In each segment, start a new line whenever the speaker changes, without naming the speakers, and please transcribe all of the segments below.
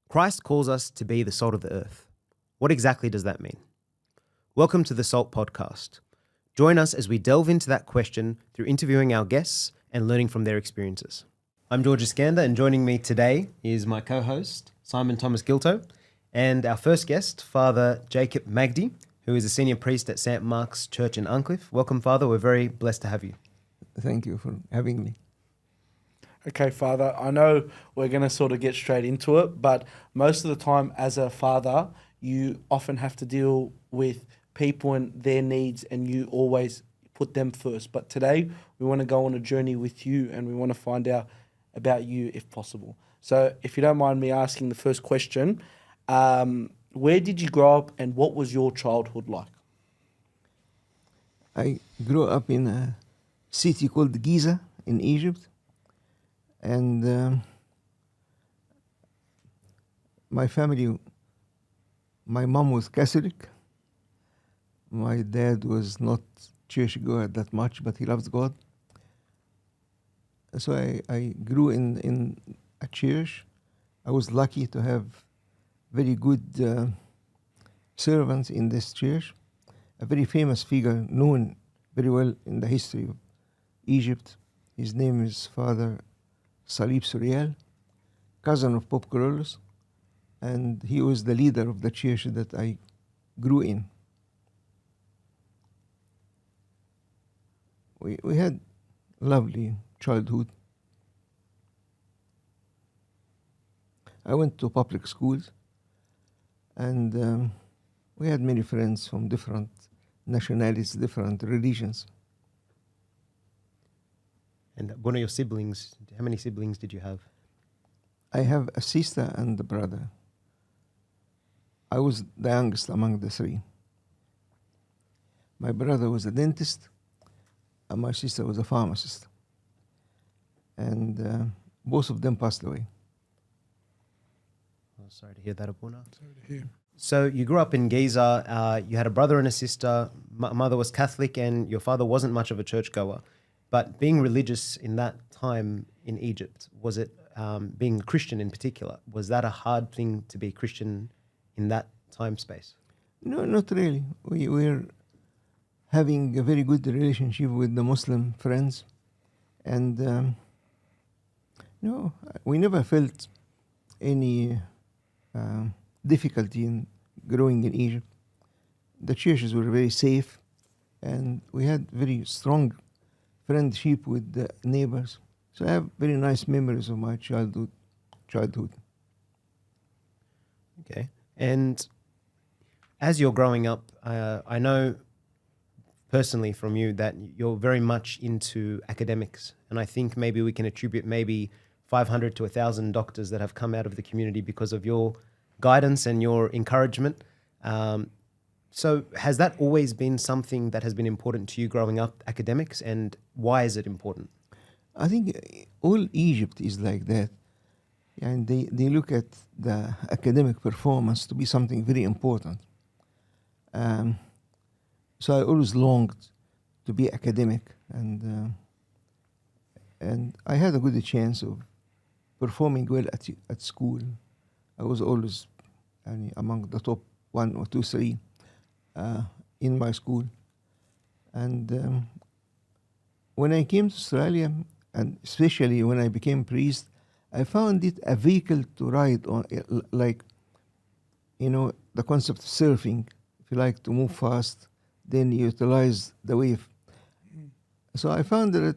Christ calls us to be the salt of the earth. What exactly does that mean? Welcome to the Salt Podcast. Join us as we delve into that question through interviewing our guests and learning from their experiences. I'm George Iskander, and joining me today is my co-host, Simon Thomas Gilto, and our first guest, Father Jacob Magdy, who is a senior priest at St. Mark's Church in Uncliffe. Welcome, Father. We're very blessed to have you.
Thank you for having me.
Okay, Father, I know we're going to sort of get straight into it, but most of the time as a father, you often have to deal with people and their needs, and you always put them first. But today we want to go on a journey with you, and we want to find out about you if possible. So if you don't mind me asking the first question, where did you grow up and what was your childhood like?
I grew up in a city called Giza in Egypt, and my family, my mom was Catholic. My dad was not churchgoer that much, but he loves God. So I grew in a church. I was lucky to have very good servants in this church. A very famous figure, known very well in the history of Egypt. His name is Father Salib Suriel, cousin of Pope Carolus, and he was the leader of the church that I grew in. We had lovely childhood. I went to public schools, and we had many friends from different nationalities, different religions.
And one of your siblings, how many siblings did you have?
I have a sister and a brother. I was the youngest among the three. My brother was a dentist, and my sister was a pharmacist. And both of them passed away.
Oh, sorry to hear that, Abuna.
Sorry to hear.
So you grew up in Giza. You had a brother and a sister. Mother was Catholic, and your father wasn't much of a churchgoer. But being religious in that time in Egypt, was it, being Christian in particular, was that a hard thing to be Christian in that time space?
No, not really. We were having a very good relationship with the Muslim friends. And no, we never felt any difficulty in growing in Egypt. The churches were very safe, and we had very strong friendship with the neighbors. So I have very nice memories of my childhood.
Okay. And as you're growing up, I know personally from you that you're very much into academics. And I think maybe we can attribute maybe 500 to 1,000 doctors that have come out of the community because of your guidance and your encouragement. So has that always been something that has been important to you growing up, academics, and why is it important?
I think all Egypt is like that. And they look at the academic performance to be something very important. So I always longed to be academic, and I had a good chance of performing well at school. I was always among the top 1 or 2, 3 in my school. And when I came to Australia, and especially when I became priest, I found it a vehicle to ride on, like, the concept of surfing. If you like to move fast, then you utilize the wave. So I found that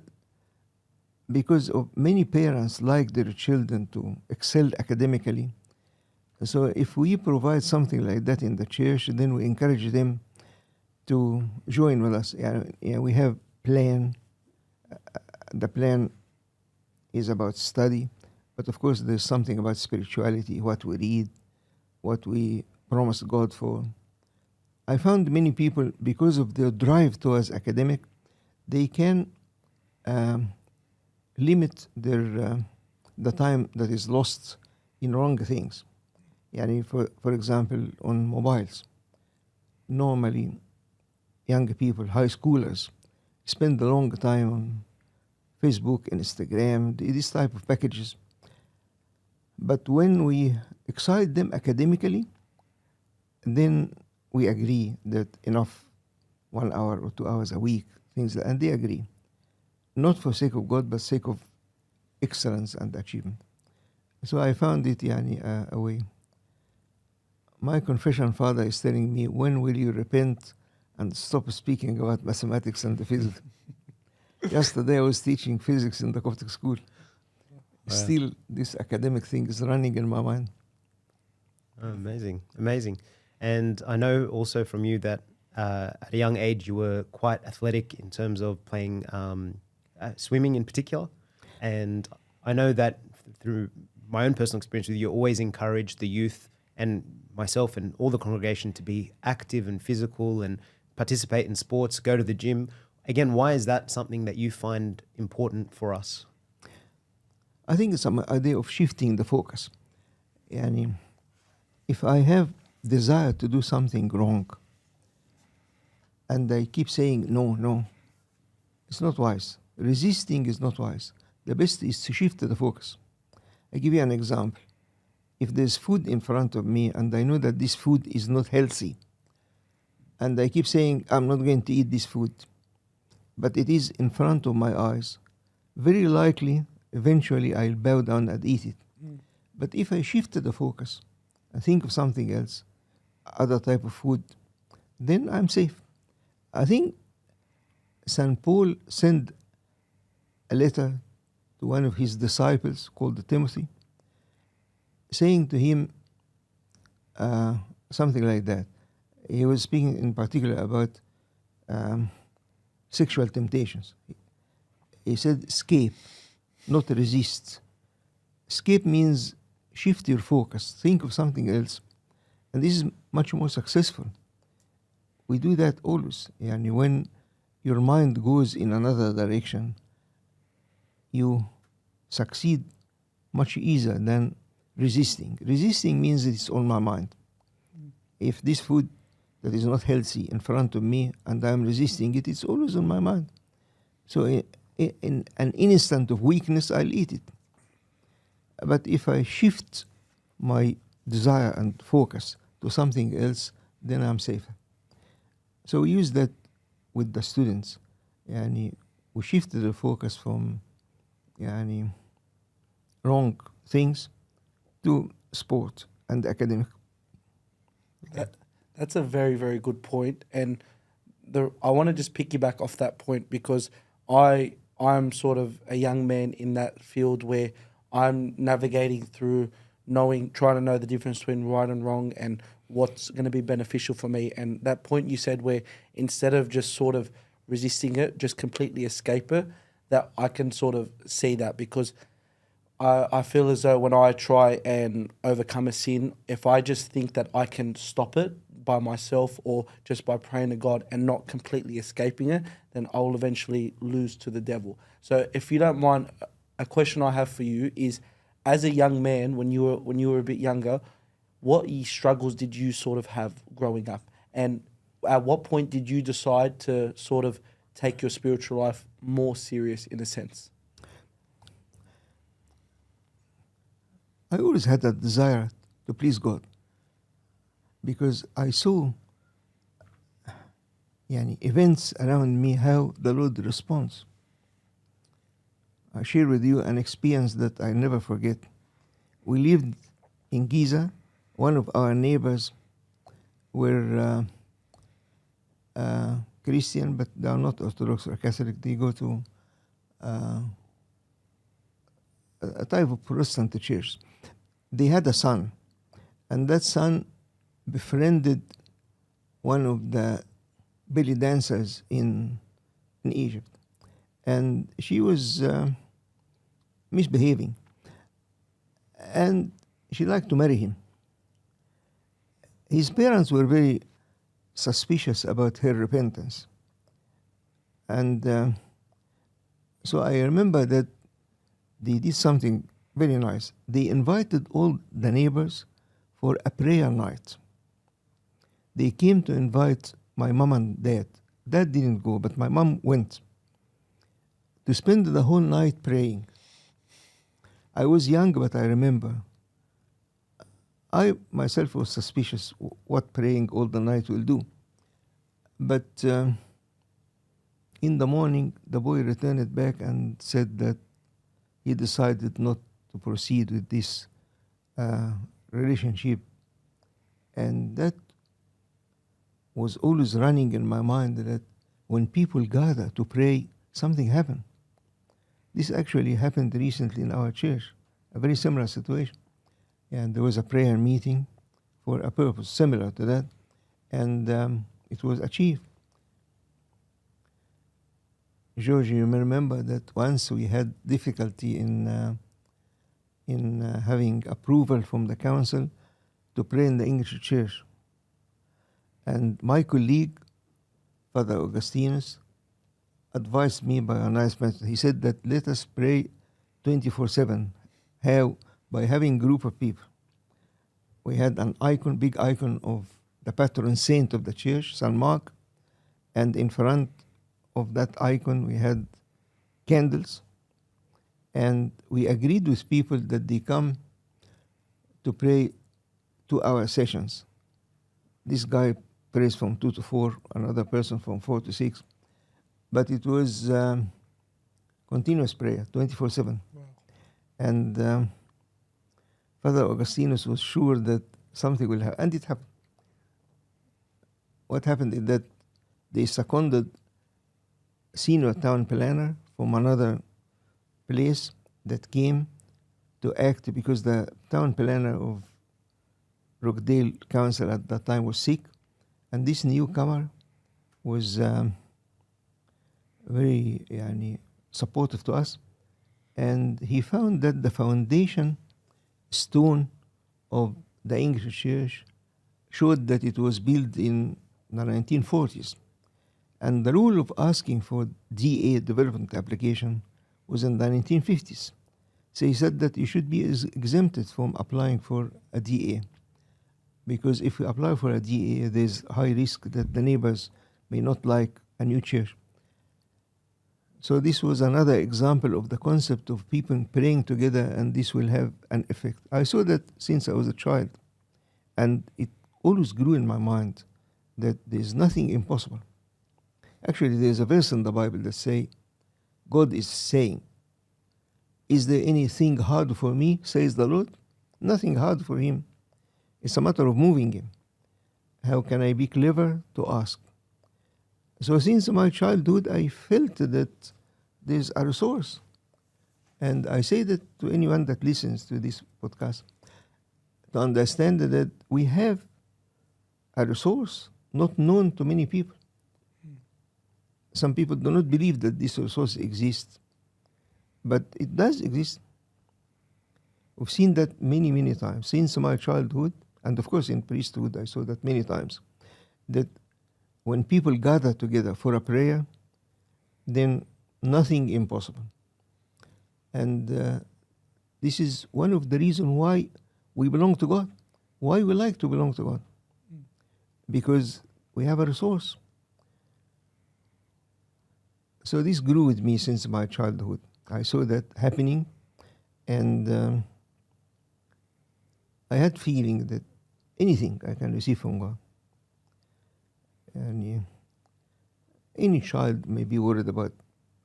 because of many parents like their children to excel academically, so if we provide something like that in the church, then we encourage them to join with us. We have plan. The plan is about study, but of course there's something about spirituality, what we read, what we promise God for. I found many people, because of their drive towards academic, they can limit the time that is lost in wrong things. For example, on mobiles. Normally, young people, high schoolers, spend a long time on Facebook, Instagram, these type of packages. But when we excite them academically, then we agree that enough, 1 hour or 2 hours a week, and they agree. Not for sake of God, but sake of excellence and achievement. So I found it a way. My confession father is telling me, when will you repent and stop speaking about mathematics and the physics? Yesterday I was teaching physics in the Coptic school.
Wow.
Still, this academic thing is running in my mind.
Oh, amazing, amazing. And I know also from you that at a young age you were quite athletic in terms of playing swimming in particular. And I know that through my own personal experience with you, always encourage the youth and myself and all the congregation to be active and physical and participate in sports, go to the gym. Again, why is that something that you find important for us?
I think it's an idea of shifting the focus. If I have desire to do something wrong and I keep saying no, it's not wise. Resisting is not wise. The best is to shift the focus. I give you an example. If there's food in front of me and I know that this food is not healthy, and I keep saying I'm not going to eat this food, but it is in front of my eyes, very likely, eventually I'll bow down and eat it. But if I shifted the focus and think of something else, other type of food, then I'm safe. I think St. Paul sent a letter to one of his disciples called Timothy, saying to him something like that. He was speaking in particular about sexual temptations. He said, escape, not resist. Escape means shift your focus, think of something else. And this is much more successful. We do that always. And when your mind goes in another direction, you succeed much easier than resisting. Resisting means it's on my mind. If this food that is not healthy in front of me and I'm resisting it, it's always on my mind. So in an instant of weakness, I'll eat it. But if I shift my desire and focus to something else, then I'm safer. So we use that with the students. We shifted the focus from wrong things to sport and academic.
That's a very, very good point. And I want to just piggyback off that point because I'm sort of a young man in that field where I'm navigating through trying to know the difference between right and wrong and what's going to be beneficial for me. And that point you said where instead of just sort of resisting it, just completely escape it, that I can sort of see that because I feel as though when I try and overcome a sin, if I just think that I can stop it by myself or just by praying to God and not completely escaping it, then I'll eventually lose to the devil. So if you don't mind, a question I have for you is, as a young man, when you were a bit younger, what struggles did you sort of have growing up? And at what point did you decide to sort of take your spiritual life more serious in a sense?
I always had that desire to please God because I saw events around me, how the Lord responds. I share with you an experience that I never forget. We lived in Giza. One of our neighbors were Christian, but they are not Orthodox or Catholic. They go to a type of Protestant church. They had a son, and that son befriended one of the belly dancers in Egypt. And she was misbehaving. And she liked to marry him. His parents were very suspicious about her repentance. And so I remember that they did something very nice. They invited all the neighbors for a prayer night. They came to invite my mom and dad. Dad didn't go, but my mom went to spend the whole night praying. I was young, but I remember I myself was suspicious what praying all the night will do. But in the morning, the boy returned it back and said that he decided not to proceed with this relationship. And that was always running in my mind, that when people gather to pray, something happened. This actually happened recently in our church, a very similar situation. And there was a prayer meeting for a purpose similar to that, and it was achieved. George, you may remember that once we had difficulty in having approval from the council to pray in the English church. And my colleague, Father Augustinus, advised me by a nice method. He said that let us pray 24/7. How? By having a group of people. We had an icon, big icon of the patron saint of the church, St. Mark, and in front of that icon we had candles, and we agreed with people that they come to pray 2-hour sessions. This guy prays from 2 to 4, another person from 4 to 6, but it was continuous prayer, 24/7.
Wow.
And Father Augustinus was sure that something will happen, and it happened. What happened is that they seconded senior town planner from another place that came to act, because the town planner of Rockdale Council at that time was sick, and this newcomer was very supportive to us, and he found that the foundation stone of the English church showed that it was built in the 1940s. And the rule of asking for DA, development application, was in the 1950s. So he said that you should be exempted from applying for a DA, because if you apply for a DA, there's high risk that the neighbors may not like a new church. So this was another example of the concept of people praying together, and this will have an effect. I saw that since I was a child, and it always grew in my mind that there's nothing impossible. Actually, there's a verse in the Bible that say, God is saying, is there anything hard for me, says the Lord? Nothing hard for him. It's a matter of moving him. How can I be clever to ask? So since my childhood, I felt that there's a resource. And I say that to anyone that listens to this podcast, to understand that we have a resource not known to many people. Some people do not believe that this resource exists, but it does exist. We've seen that many, many times since my childhood, and of course in priesthood I saw that many times, that when people gather together for a prayer, then nothing impossible. And this is one of the reasons why we belong to God, why we like to belong to God, because we have a resource. So this grew with me since my childhood. I saw that happening, and I had feeling that anything I can receive from God. And any child may be worried about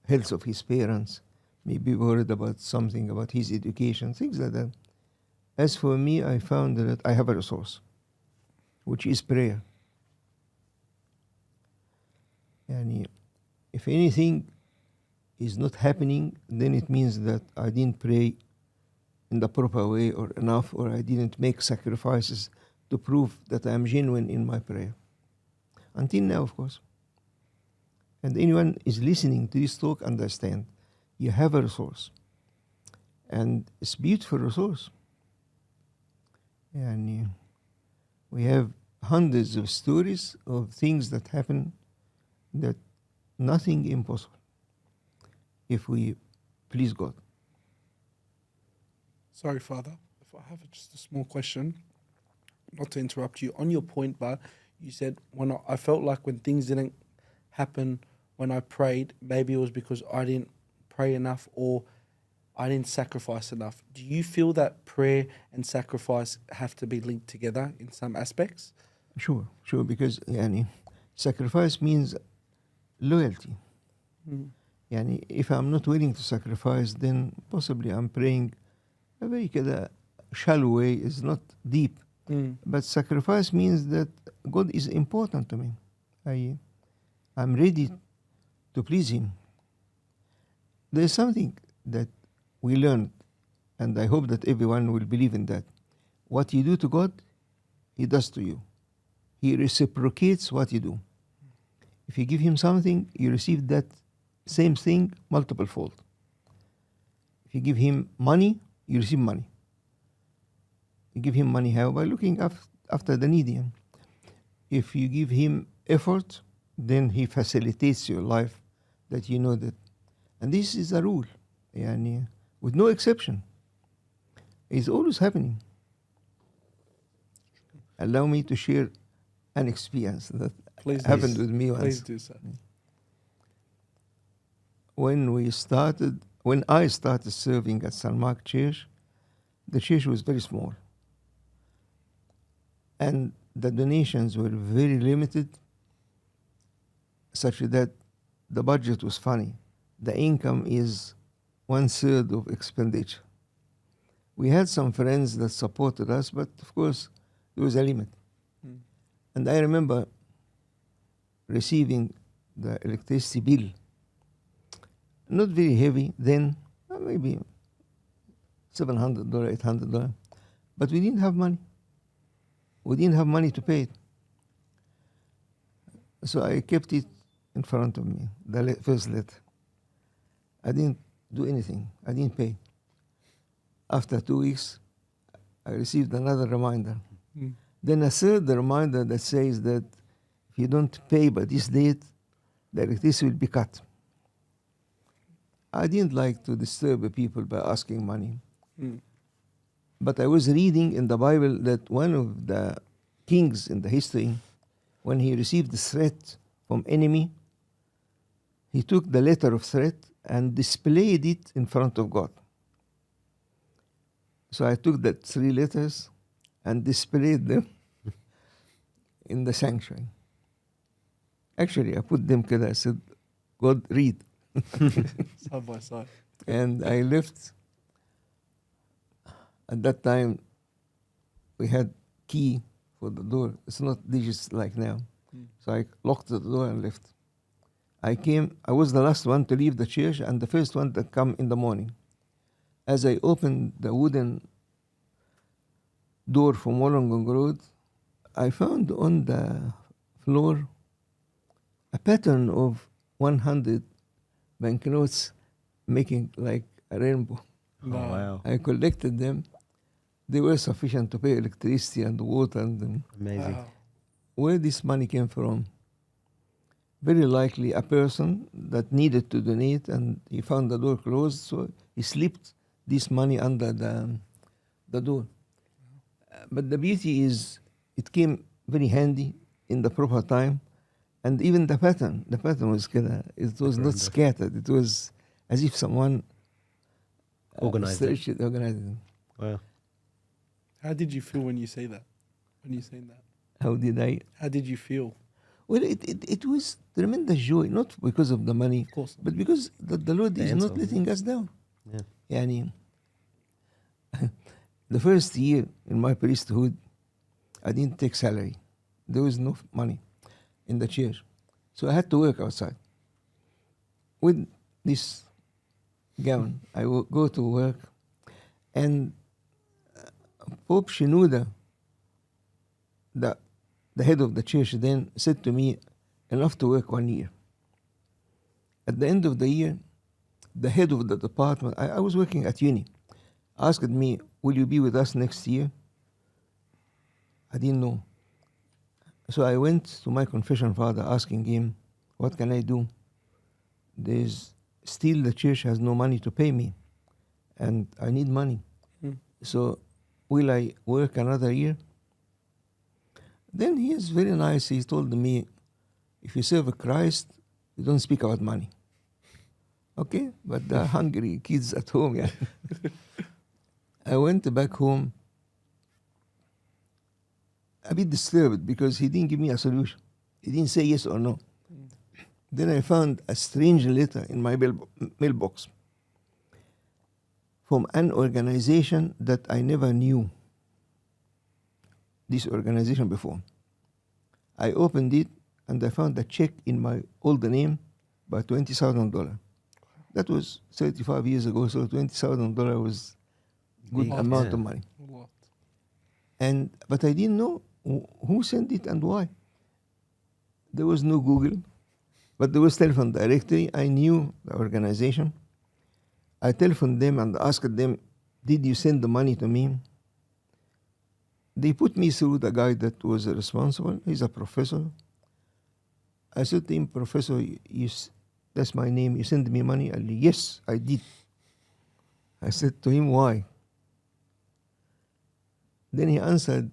health of his parents, may be worried about something about his education, things like that. As for me, I found that I have a resource, which is prayer. And if anything is not happening, then it means that I didn't pray in the proper way or enough, or I didn't make sacrifices to prove that I am genuine in my prayer. Until now, of course. And anyone is listening to this talk, understand, you have a resource. And it's a beautiful resource. And we have hundreds of stories of things that happen, that nothing impossible if we please God.
Sorry, Father, if I have just a small question, not to interrupt you, on your point, but you said when I felt like when things didn't happen when I prayed, maybe it was because I didn't pray enough, or I didn't sacrifice enough. Do you feel that prayer and sacrifice have to be linked together in some aspects?
Sure, because يعني sacrifice means loyalty. يعني if I'm not willing to sacrifice, then possibly I'm praying a very كده shallow way, is not deep. But sacrifice means that God is important to me. I'm ready to please Him. There's something that we learned, and I hope that everyone will believe in that. What you do to God, He does to you. He reciprocates what you do. If you give Him something, you receive that same thing multiple fold. If you give Him money, you receive money. You give Him money how? By looking after the needy. If you give Him effort, then He facilitates your life, that you know that. And this is a rule, يعني, with no exception. It's always happening. Allow me to share an experience that happened with me once.
Please do so.
When I started serving at San Mark Church, the church was very small. And the donations were very limited, such that the budget was funny. The income is 1/3 of expenditure. We had some friends that supported us, but of course, there was a limit. And I remember receiving the electricity bill, not very heavy then, maybe $700, $800, but we didn't have money. We didn't have money to pay it. So I kept it in front of me, the first letter. I didn't do anything. I didn't pay. After 2 weeks, I received another reminder. Then a third reminder that says that if you don't pay by this date, the electricity will be cut. I didn't like to disturb the people by asking money. But I was reading in the Bible that one of the kings in the history, when he received the threat from enemy, he took the letter of threat and displayed it in front of God. So I took that 3 letters and displayed them in the sanctuary. Actually, I put them together. I said, God, read.
Side by side.
And I left. At that time, we had key for the door. It's not digits like now. So I locked the door and left. I was the last one to leave the church and the first one to come in the morning. As I opened the wooden door from Wollongong Road, I found on the floor a pattern of 100 banknotes making like a rainbow.
Oh, wow.
I collected them. They were sufficient to pay electricity and water. And
Amazing.
Wow.
where this money came from? Very likely a person that needed to donate, and he found the door closed, so he slipped this money under the door. But the beauty is it came very handy in the proper time, and even the pattern was كده. It was not scattered. It was as if someone
Organized it.
organized it.
Wow.
How did you feel when you see that? When you seen that?
How did I?
How did you feel?
Well, it was tremendous joy, not because of the money,
Of course.
but because the Lord is not letting us down.
Yeah.
Yani, the first year in my priesthood, I didn't take salary. There was no money in the church. So I had to work outside. With this gown, I would go to work, and Pope Shenouda, the head of the church then, said to me, enough to work 1 year. At the end of the year, the head of the department, I was working at uni, asked me, will you be with us next year? I didn't know. So I went to my confession father asking him, what can I do? Still the church has no money to pay me, and I need money. So will I work another year? Then he is very nice. He told me, if you serve Christ, you don't speak about money. Okay, but the hungry kids at home, yeah. I went back home a bit disturbed because he didn't give me a solution. He didn't say yes or no. Then I found a strange letter in my mailbox from an organization that I never knew this organization before. I opened it and I found a check in my old name by $20,000. That was 35 years ago, so $20,000 was good
Big,
amount
yeah.
of money.
What?
But I didn't know who sent it and why. There was no Google, but there was telephone directory. I knew the organization. I telephoned them and asked them, "Did you send the money to me?" They put me through the guy that was responsible. He's a professor. I said to him, "Professor, that's my name. You send me money?" And yes, I did. I said to him, "Why?" Then he answered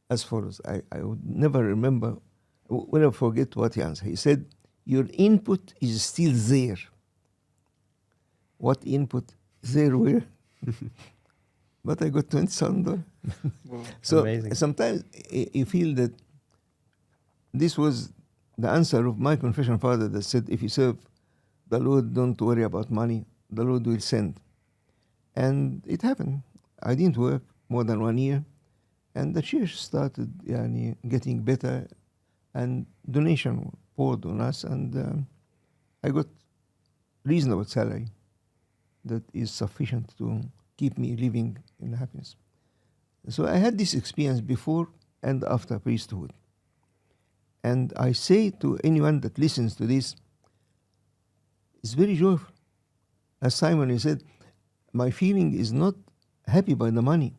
as follows. I would never remember, will never forget what he answered. He said, "Your input is still there." What input? There where? But I got $20,000. So
Amazing.
sometimes you feel that this was the answer of my confession father that said, if you serve the Lord, don't worry about money. The Lord will send. And it happened. I didn't work more than 1 year. And the church started getting better, and donation poured on us, and I got reasonable salary that is sufficient to keep me living in happiness. So I had this experience before and after priesthood. And I say to anyone that listens to this, it's very joyful. As Simon he said, my feeling is not happy by the money.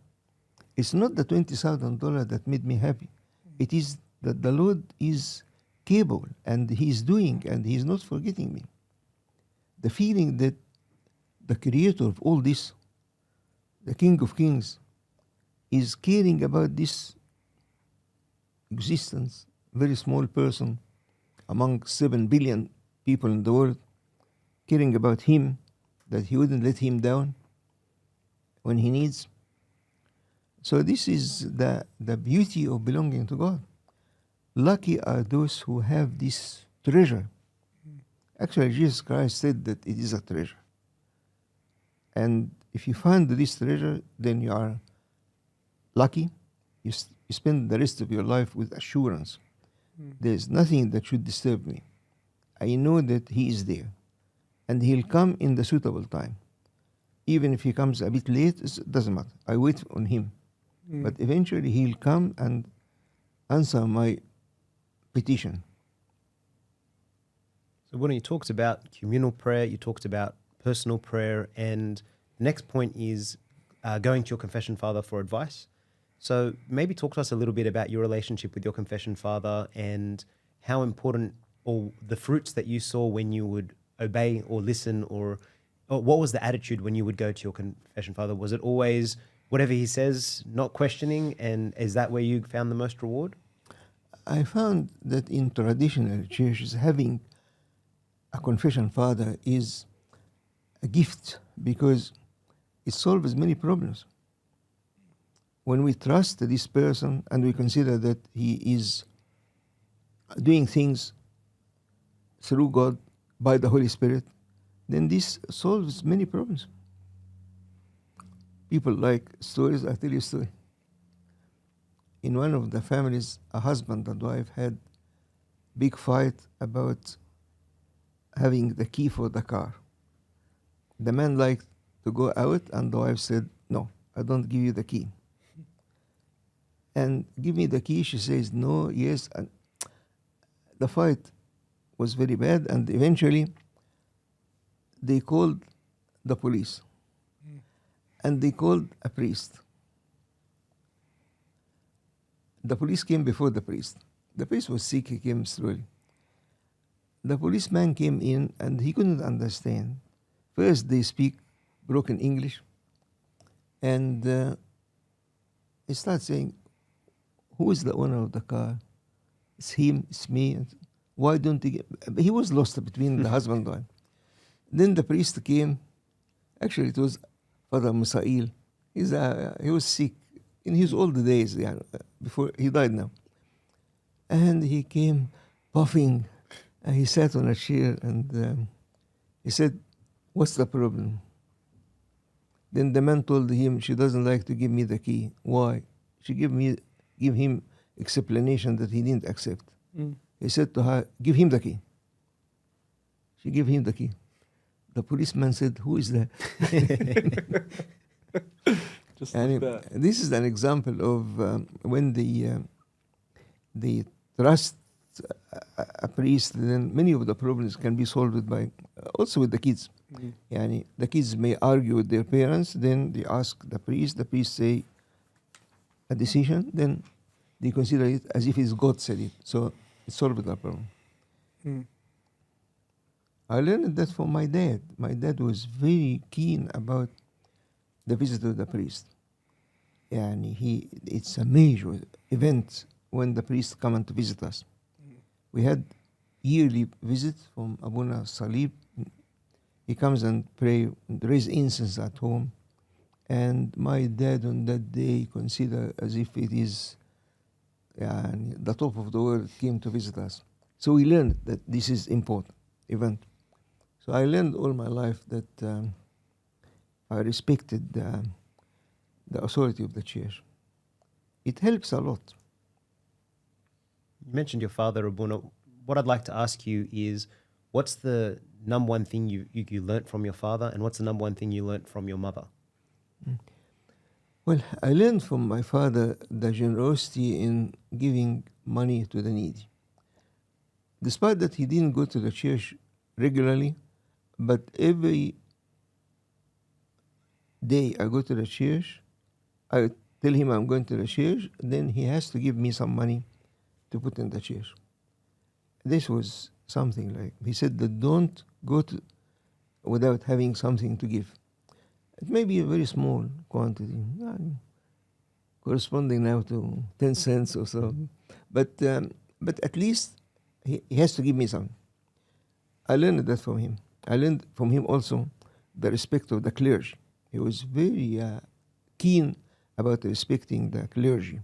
It's not the $20,000 that made me happy. It is that the Lord is capable and He's doing and He's not forgetting me. The feeling that the creator of all this, the King of Kings, is caring about this existence, very small person among 7 billion people in the world, caring about him, that he wouldn't let him down when he needs. So this is the beauty of belonging to God. Lucky are those who have this treasure. Actually, Jesus Christ said that it is a treasure. And if you find this treasure, then you are lucky. You spend the rest of your life with assurance. There's nothing that should disturb me. I know that He is there. And He'll come in the suitable time. Even if He comes a bit late, it doesn't matter. I wait on Him. But eventually He'll come and answer my petition.
So when you talked about communal prayer, you talked about personal prayer, and the next point is going to your confession father for advice. So maybe talk to us a little bit about your relationship with your confession father and how important, or the fruits that you saw when you would obey or listen, or what was the attitude when you would go to your confession father? Was it always whatever he says, not questioning, and is that where you found the most reward?
I found that in traditional churches, having a confession father is a gift because it solves many problems. When we trust this person and we consider that he is doing things through God by the Holy Spirit, then this solves many problems. People like stories. I tell you a story. In one of the families, a husband and wife had big fight about having the key for the car. The man liked to go out, and the wife said, "No, I don't give you the key." And "Give me the key." She says, "No, yes." And the fight was very bad, and eventually they called the police. And they called a priest. The police came before the priest. The priest was sick, he came slowly. The policeman came in and he couldn't understand. First they speak broken English, and he starts saying, "Who is the owner of the car?" "It's him, it's me." "Why don't he get..." He was lost between the husband and wife. Then the priest came. Actually, it was Father Musail. He was sick in his old days, yeah, before he died now. And he came puffing, and he sat on a chair, and he said, "What's the problem?" Then the man told him she doesn't like to give me the key. Why? She give him explanation that he didn't accept. He said to her, "Give him the key." She gave him the key. The policeman said, "Who is that?"
Just
And
like that.
this is an example of when they trust a priest, then many of the problems can be solved by also with the kids. Yani, the kids may argue with their parents, then they ask the priest say a decision, then they consider it as if it's God said it. So it solved the problem.
Mm.
I learned that from my dad. My dad was very keen about the visit of the priest. And it's a major event when the priest come to visit us. We had yearly visits from Abuna Salib. He comes and pray, raise incense at home. And my dad on that day considered as if it is the top of the world came to visit us. So we learned that this is important event. So I learned all my life that I respected the authority of the church. It helps a lot.
You mentioned your father, Abuna. What I'd like to ask you is, what's the number one thing you learnt from your father, and what's the number one thing you learnt from your mother?
Well, I learned from my father the generosity in giving money to the needy. Despite that he didn't go to the church regularly, but every day I go to the church, I tell him I'm going to the church, then he has to give me some money to put in the church. This was something like, he said that don't go to without having something to give. It may be a very small quantity, corresponding now to 10 cents or so. But at least he has to give me some. I learned that from him. I learned from him also the respect of the clergy. He was very keen about respecting the clergy.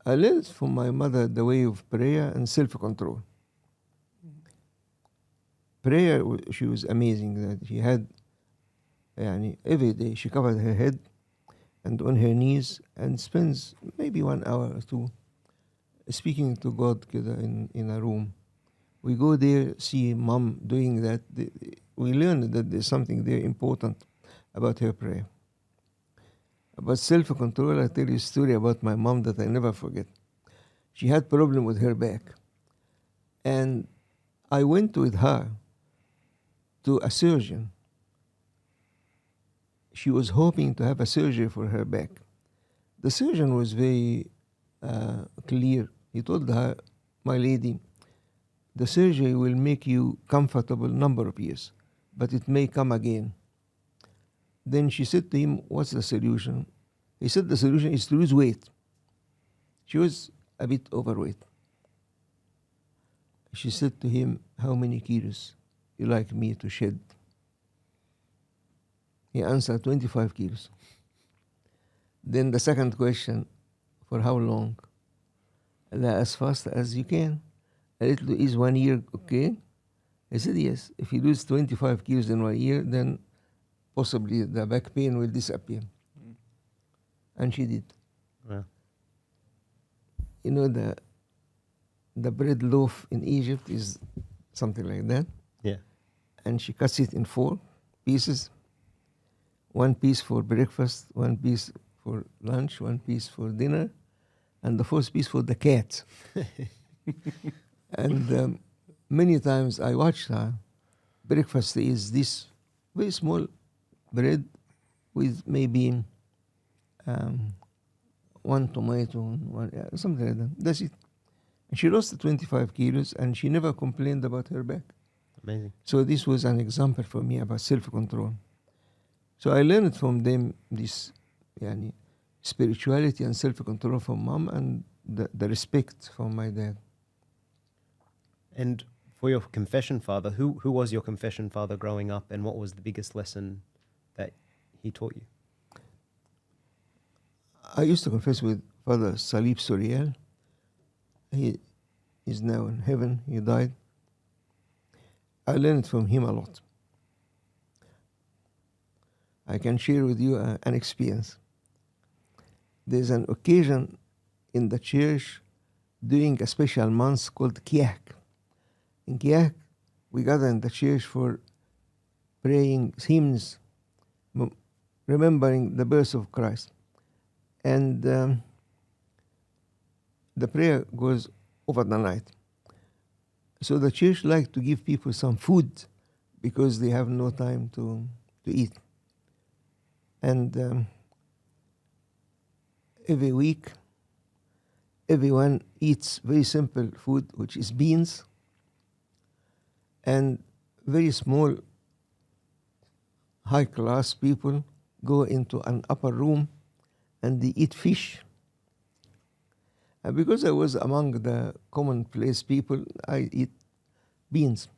I learned from my mother the way of prayer and self-control. Prayer, she was amazing. That she had, every day she covered her head and on her knees and spends maybe 1 hour or two speaking to God in a room. We go there, see mom doing that. We learn that there's something there important about her prayer. About self-control, I tell you a story about my mom that I never forget. She had problem with her back. And I went with her to a surgeon. She was hoping to have a surgery for her back. The surgeon was very clear. He told her, "My lady, the surgery will make you comfortable number of years, but it may come again." Then she said to him, "What's the solution?" He said the solution is to lose weight. She was a bit overweight. She said to him, "How many kilos you like me to shed?" He answered, 25 kilos. Then the second question, "For how long?" "As fast as you can." "A little is 1 year okay?" I said, "Yes. If you lose 25 kilos in 1 year, then possibly the back pain will disappear." And she did.
Wow.
You know, the bread loaf in Egypt is something like that.
Yeah.
And she cuts it in 4 pieces. 1 piece for breakfast, 1 piece for lunch, 1 piece for dinner, and the 4th piece for the cat. And many times I watched her. Breakfast is this very small bread with maybe 1 tomato, something like that. That's it. And she lost 25 kilos, and she never complained about her back.
Amazing.
So this was an example for me about self-control. So I learned from them this spirituality and self-control from mom, and the respect from my dad.
And for your confession father, who was your confession father growing up, and what was the biggest lesson that he taught you?
I used to confess with Father Salib Suriel. He is now in heaven. He died. I learned from him a lot. I can share with you an experience. There's an occasion in the church during a special month called Kiyak. In Kiyak, we gather in the church for praying hymns, remembering the birth of Christ. And the prayer goes over the night. So the church likes to give people some food because they have no time to eat. And every week, everyone eats very simple food, which is beans, and very small, high-class people go into an upper room and they eat fish. And because I was among the commonplace people, I eat beans.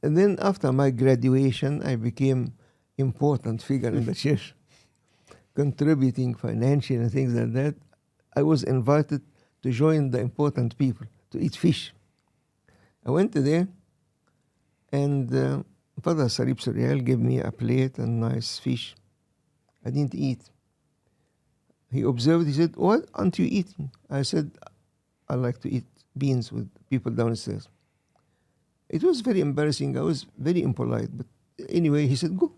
And then after my graduation, I became important figure in the church, contributing financially and things like that. I was invited to join the important people to eat fish. I went there, and Father Sarib Suriel gave me a plate and nice fish. I didn't eat. He observed, he said, "What aren't you eating?" I said, "I like to eat beans with people downstairs." It was very embarrassing. I was very impolite. But anyway, he said, "Go."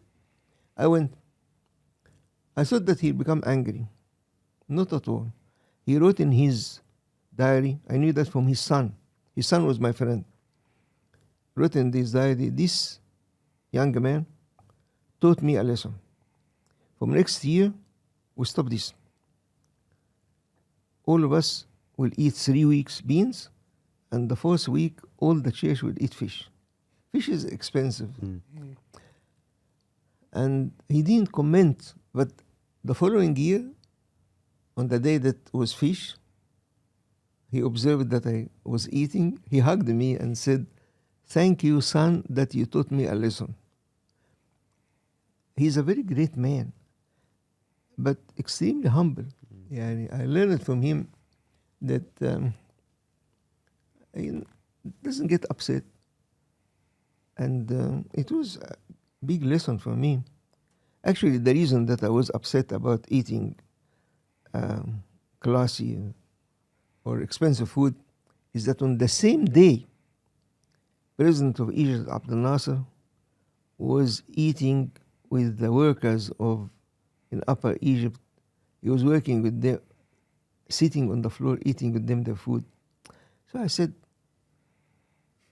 I went. I thought that he'd become angry. Not at all. He wrote in his diary, I knew that from his son. His son was my friend. Wrote in this diary, "This young man taught me a lesson. From next year, we stop this. All of us will eat 3 weeks beans, and the 4th week, all the church will eat fish." Fish is expensive. And he didn't comment, but the following year, on the day that was fish, he observed that I was eating. He hugged me and said, "Thank you, son, that you taught me a lesson." He's a very great man, but extremely humble. Yeah, I learned from him that he doesn't get upset. And it was a big lesson for me. Actually, the reason that I was upset about eating classy or expensive food is that on the same day, President of Egypt, Abdel Nasser, was eating with the workers in Upper Egypt. He was working with them, sitting on the floor, eating with them their food. So I said,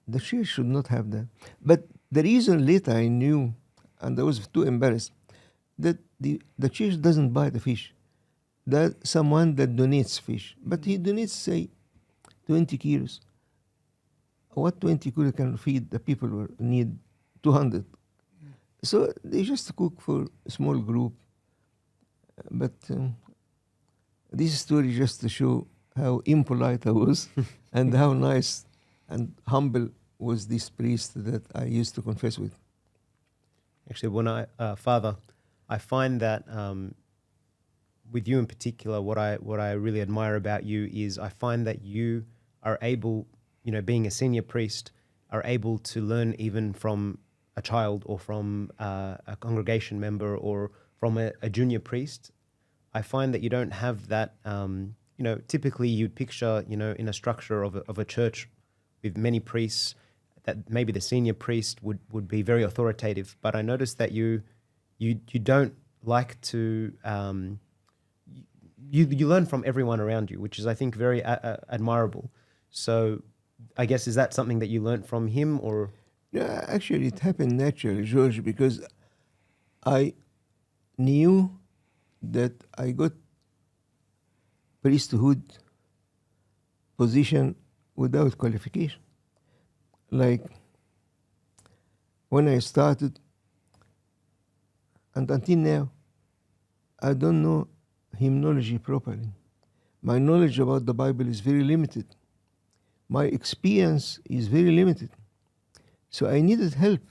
the church should not have that. But the reason later I knew, and I was too embarrassed, that the church doesn't buy the fish. That someone that donates fish. But he donates, say, 20 kilos. What 20 kilos can feed the people who need 200? So they just cook for a small group. But this story just to show how impolite I was and how nice and humble was this priest that I used to confess with.
Actually, when Father, I find that with you in particular, what I really admire about you is I find that you are able, being a senior priest, are able to learn even from a child or from a congregation member or from a junior priest. I find that you don't have that, typically you picture, in a structure of a church with many priests, that maybe the senior priest would be very authoritative. But I noticed that you don't like to, you learn from everyone around you, which is, I think, very admirable. So I guess, is that something that you learned from him, or?
Yeah, actually it happened naturally, George, because I knew that I got priesthood position without qualification. Like when I started, and until now, I don't know hymnology properly. My knowledge about the Bible is very limited. my experience is very limited. So I needed help.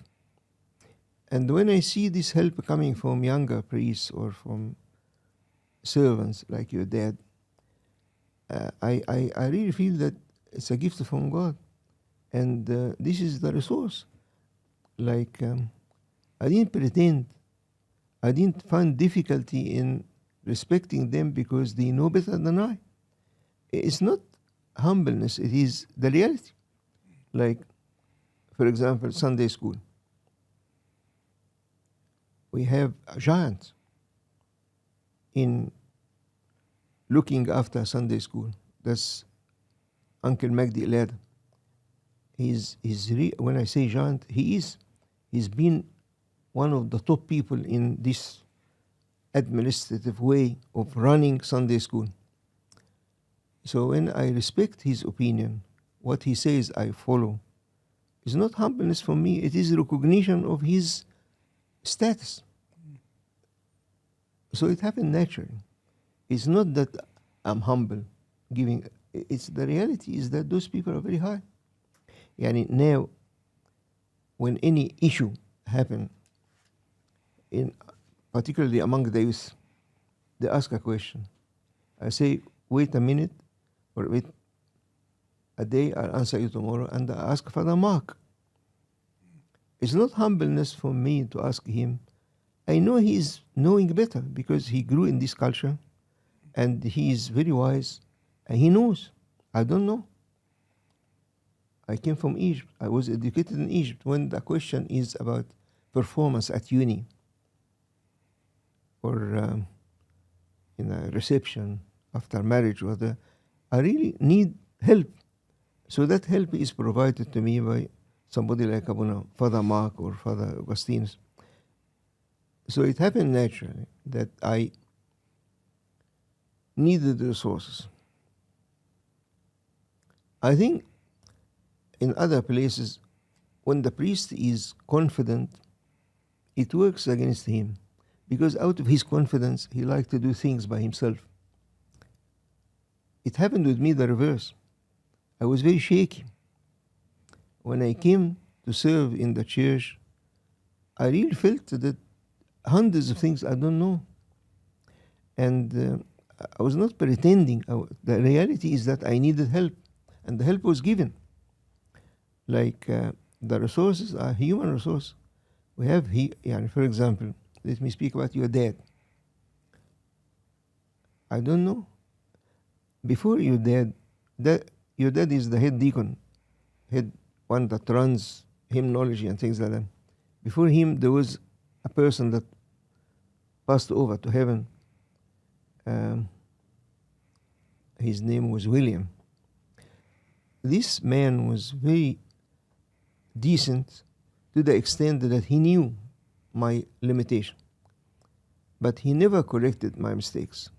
And when I see this help coming from younger priests or from servants like your dad, I really feel that it's a gift from God. And this is the resource. Like, I didn't pretend. I didn't find difficulty in respecting them because they know better than I. It's not humbleness, it is the reality. Like, for example, Sunday school. We have a giant in looking after Sunday school. That's Uncle Magdy led. When I say giant, he's been one of the top people in this administrative way of running Sunday school. So when I respect his opinion, what he says I follow. It's not humbleness for me, it is recognition of his status. So it happened naturally. It's not that I'm humble, it's the reality is that those people are very high. Yani now, when any issue happen, particularly among the youth, they ask a question. I say, wait a minute, or wait a day, I'll answer you tomorrow, and I ask Father Mark. It's not humbleness for me to ask him. I know he is knowing better because he grew in this culture and he is very wise and he knows. I don't know. I came from Egypt. I was educated in Egypt. When the question is about performance at uni or in a reception after marriage, I really need help. So that help is provided to me by somebody like Father Mark or Father Augustinus. So it happened naturally that I needed resources. I think in other places, when the priest is confident, it works against him. Because out of his confidence, he likes to do things by himself. It happened with me the reverse. I was very shaky. When I came to serve in the church, I really felt that hundreds of things I don't know. And I was not pretending. The reality is that I needed help, and the help was given. Like the resources are human resources. We have, for example, let me speak about your dad. I don't know. Before your dad is the head deacon, head one that runs hymnology and things like that. Before him, there was a person that passed over to heaven. His name was William. This man was very decent to the extent that he knew my limitation. But he never corrected my mistakes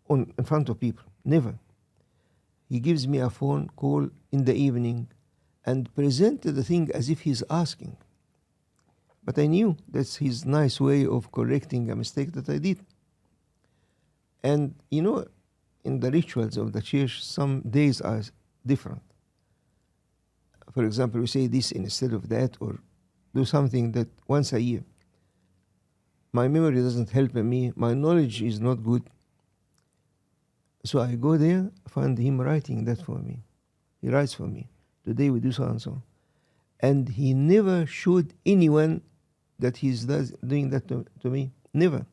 in front of people, never. He gives me a phone call in the evening and presented the thing as if he's asking. But I knew that's his nice way of correcting a mistake that I did. And in the rituals of the church, some days are different. For example, we say this instead of that, or do something that once a year. My memory doesn't help me. My knowledge is not good. So I go there, find him writing that for me. He writes for me. Today we do so and so. And he never showed anyone that he's doing that to me. Never.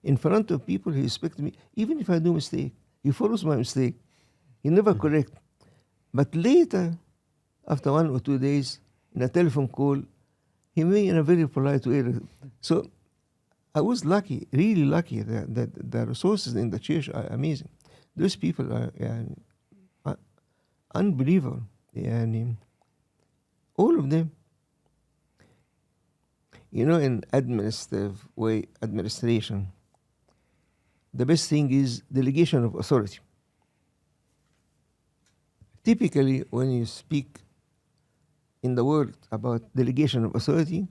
In front of people, he respects me. Even if I do mistake, he follows my mistake. He never correct. But later, after 1 or 2 days, in a telephone call, he made in a very polite way. So I was lucky, really lucky, that the resources in the church are amazing. Those people are unbelievable. And all of them. In administration, the best thing is delegation of authority. Typically, when you speak in the world about delegation of authority,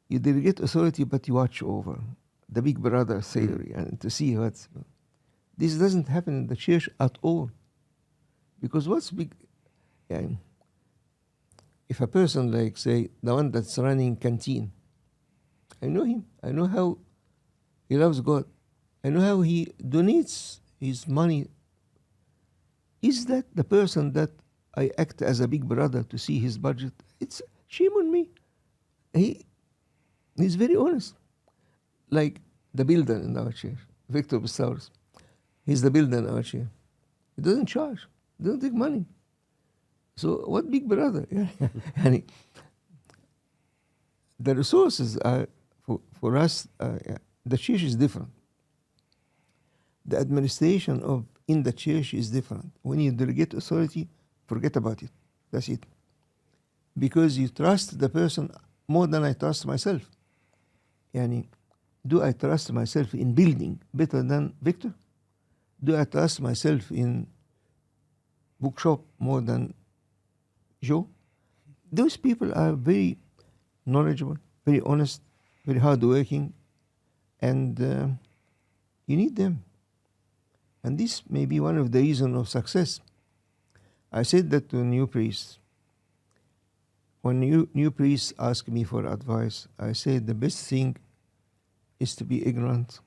you delegate authority, but you watch over the big brother theory and to see what's. This doesn't happen in the church at all. Because what's big? Yeah. If a person like, say, the one that's running canteen, I know him. I know how he loves God. I know how he donates his money. Is that the person that I act as a big brother to see his budget? It's shame on me. He's very honest. Like the builder in our church, Victor Bustauros. He's the builder in our church. He doesn't charge. He doesn't take money. So what big brother? And the resources are, for us, the church is different. The administration of in the church is different. When you delegate authority, forget about it. That's it. Because you trust the person more than I trust myself. Yani, do I trust myself in building better than Victor? Do I trust myself in bookshop more than Joe? Those people are very knowledgeable, very honest, very hardworking, and you need them. And this may be one of the reasons of success. I said that to new priests. When new priests ask me for advice, I say the best thing is to be ignorant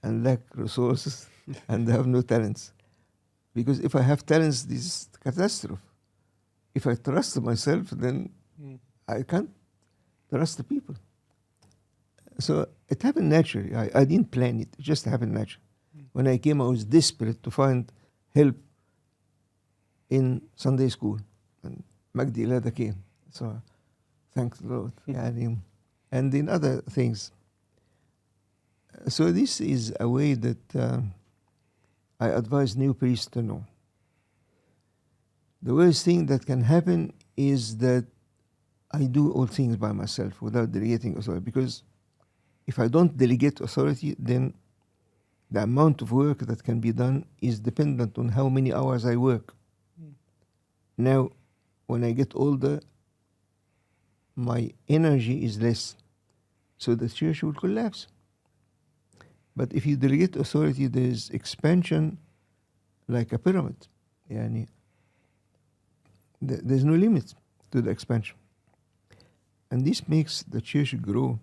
and lack resources and have no talents. Because if I have talents, this is catastrophe. If I trust myself, then I can't trust the people. So it happened naturally. I didn't plan it. It just happened naturally. When I came, I was desperate to find help in Sunday school. And Magdy later came. So thank the Lord. And in other things. So this is a way that I advise new priests to know. The worst thing that can happen is that I do all things by myself without delegating authority. Because if I don't delegate authority, then the amount of work that can be done is dependent on how many hours I work. Now, when I get older, my energy is less. So the church will collapse. But if you delegate authority, there is expansion like a pyramid. Yani, there's no limit to the expansion. And this makes the church grow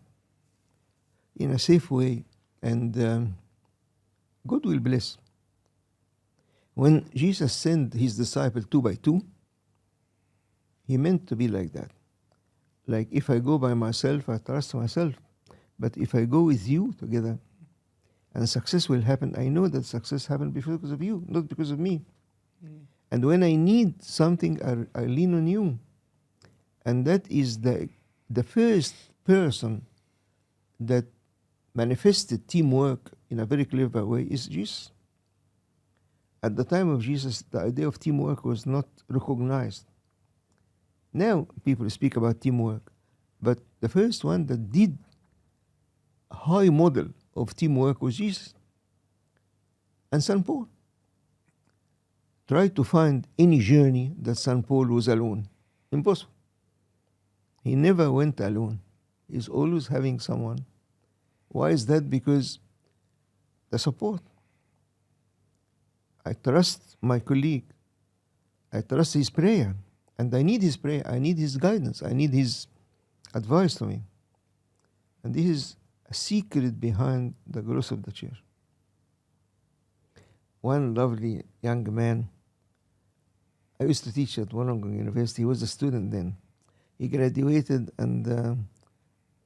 in a safe way, and God will bless. When Jesus sent his disciples 2 by 2, he meant to be like that. Like, if I go by myself, I trust myself. But if I go with you together, and success will happen, I know that success happened because of you, not because of me. And when I need something, I lean on you. And that is the first person that manifested teamwork in a very clever way is Jesus. At the time of Jesus, the idea of teamwork was not recognized. Now people speak about teamwork, but the first one that did a high model of teamwork was Jesus. And St. Paul. Try to find any journey that St. Paul was alone. Impossible. He never went alone. He's always having someone. Why is that? Because the support. I trust my colleague. I trust his prayer. And I need his prayer. I need his guidance. I need his advice to me. And this is a secret behind the growth of the church. One lovely young man, I used to teach at Wollongong University. He was a student then. He graduated and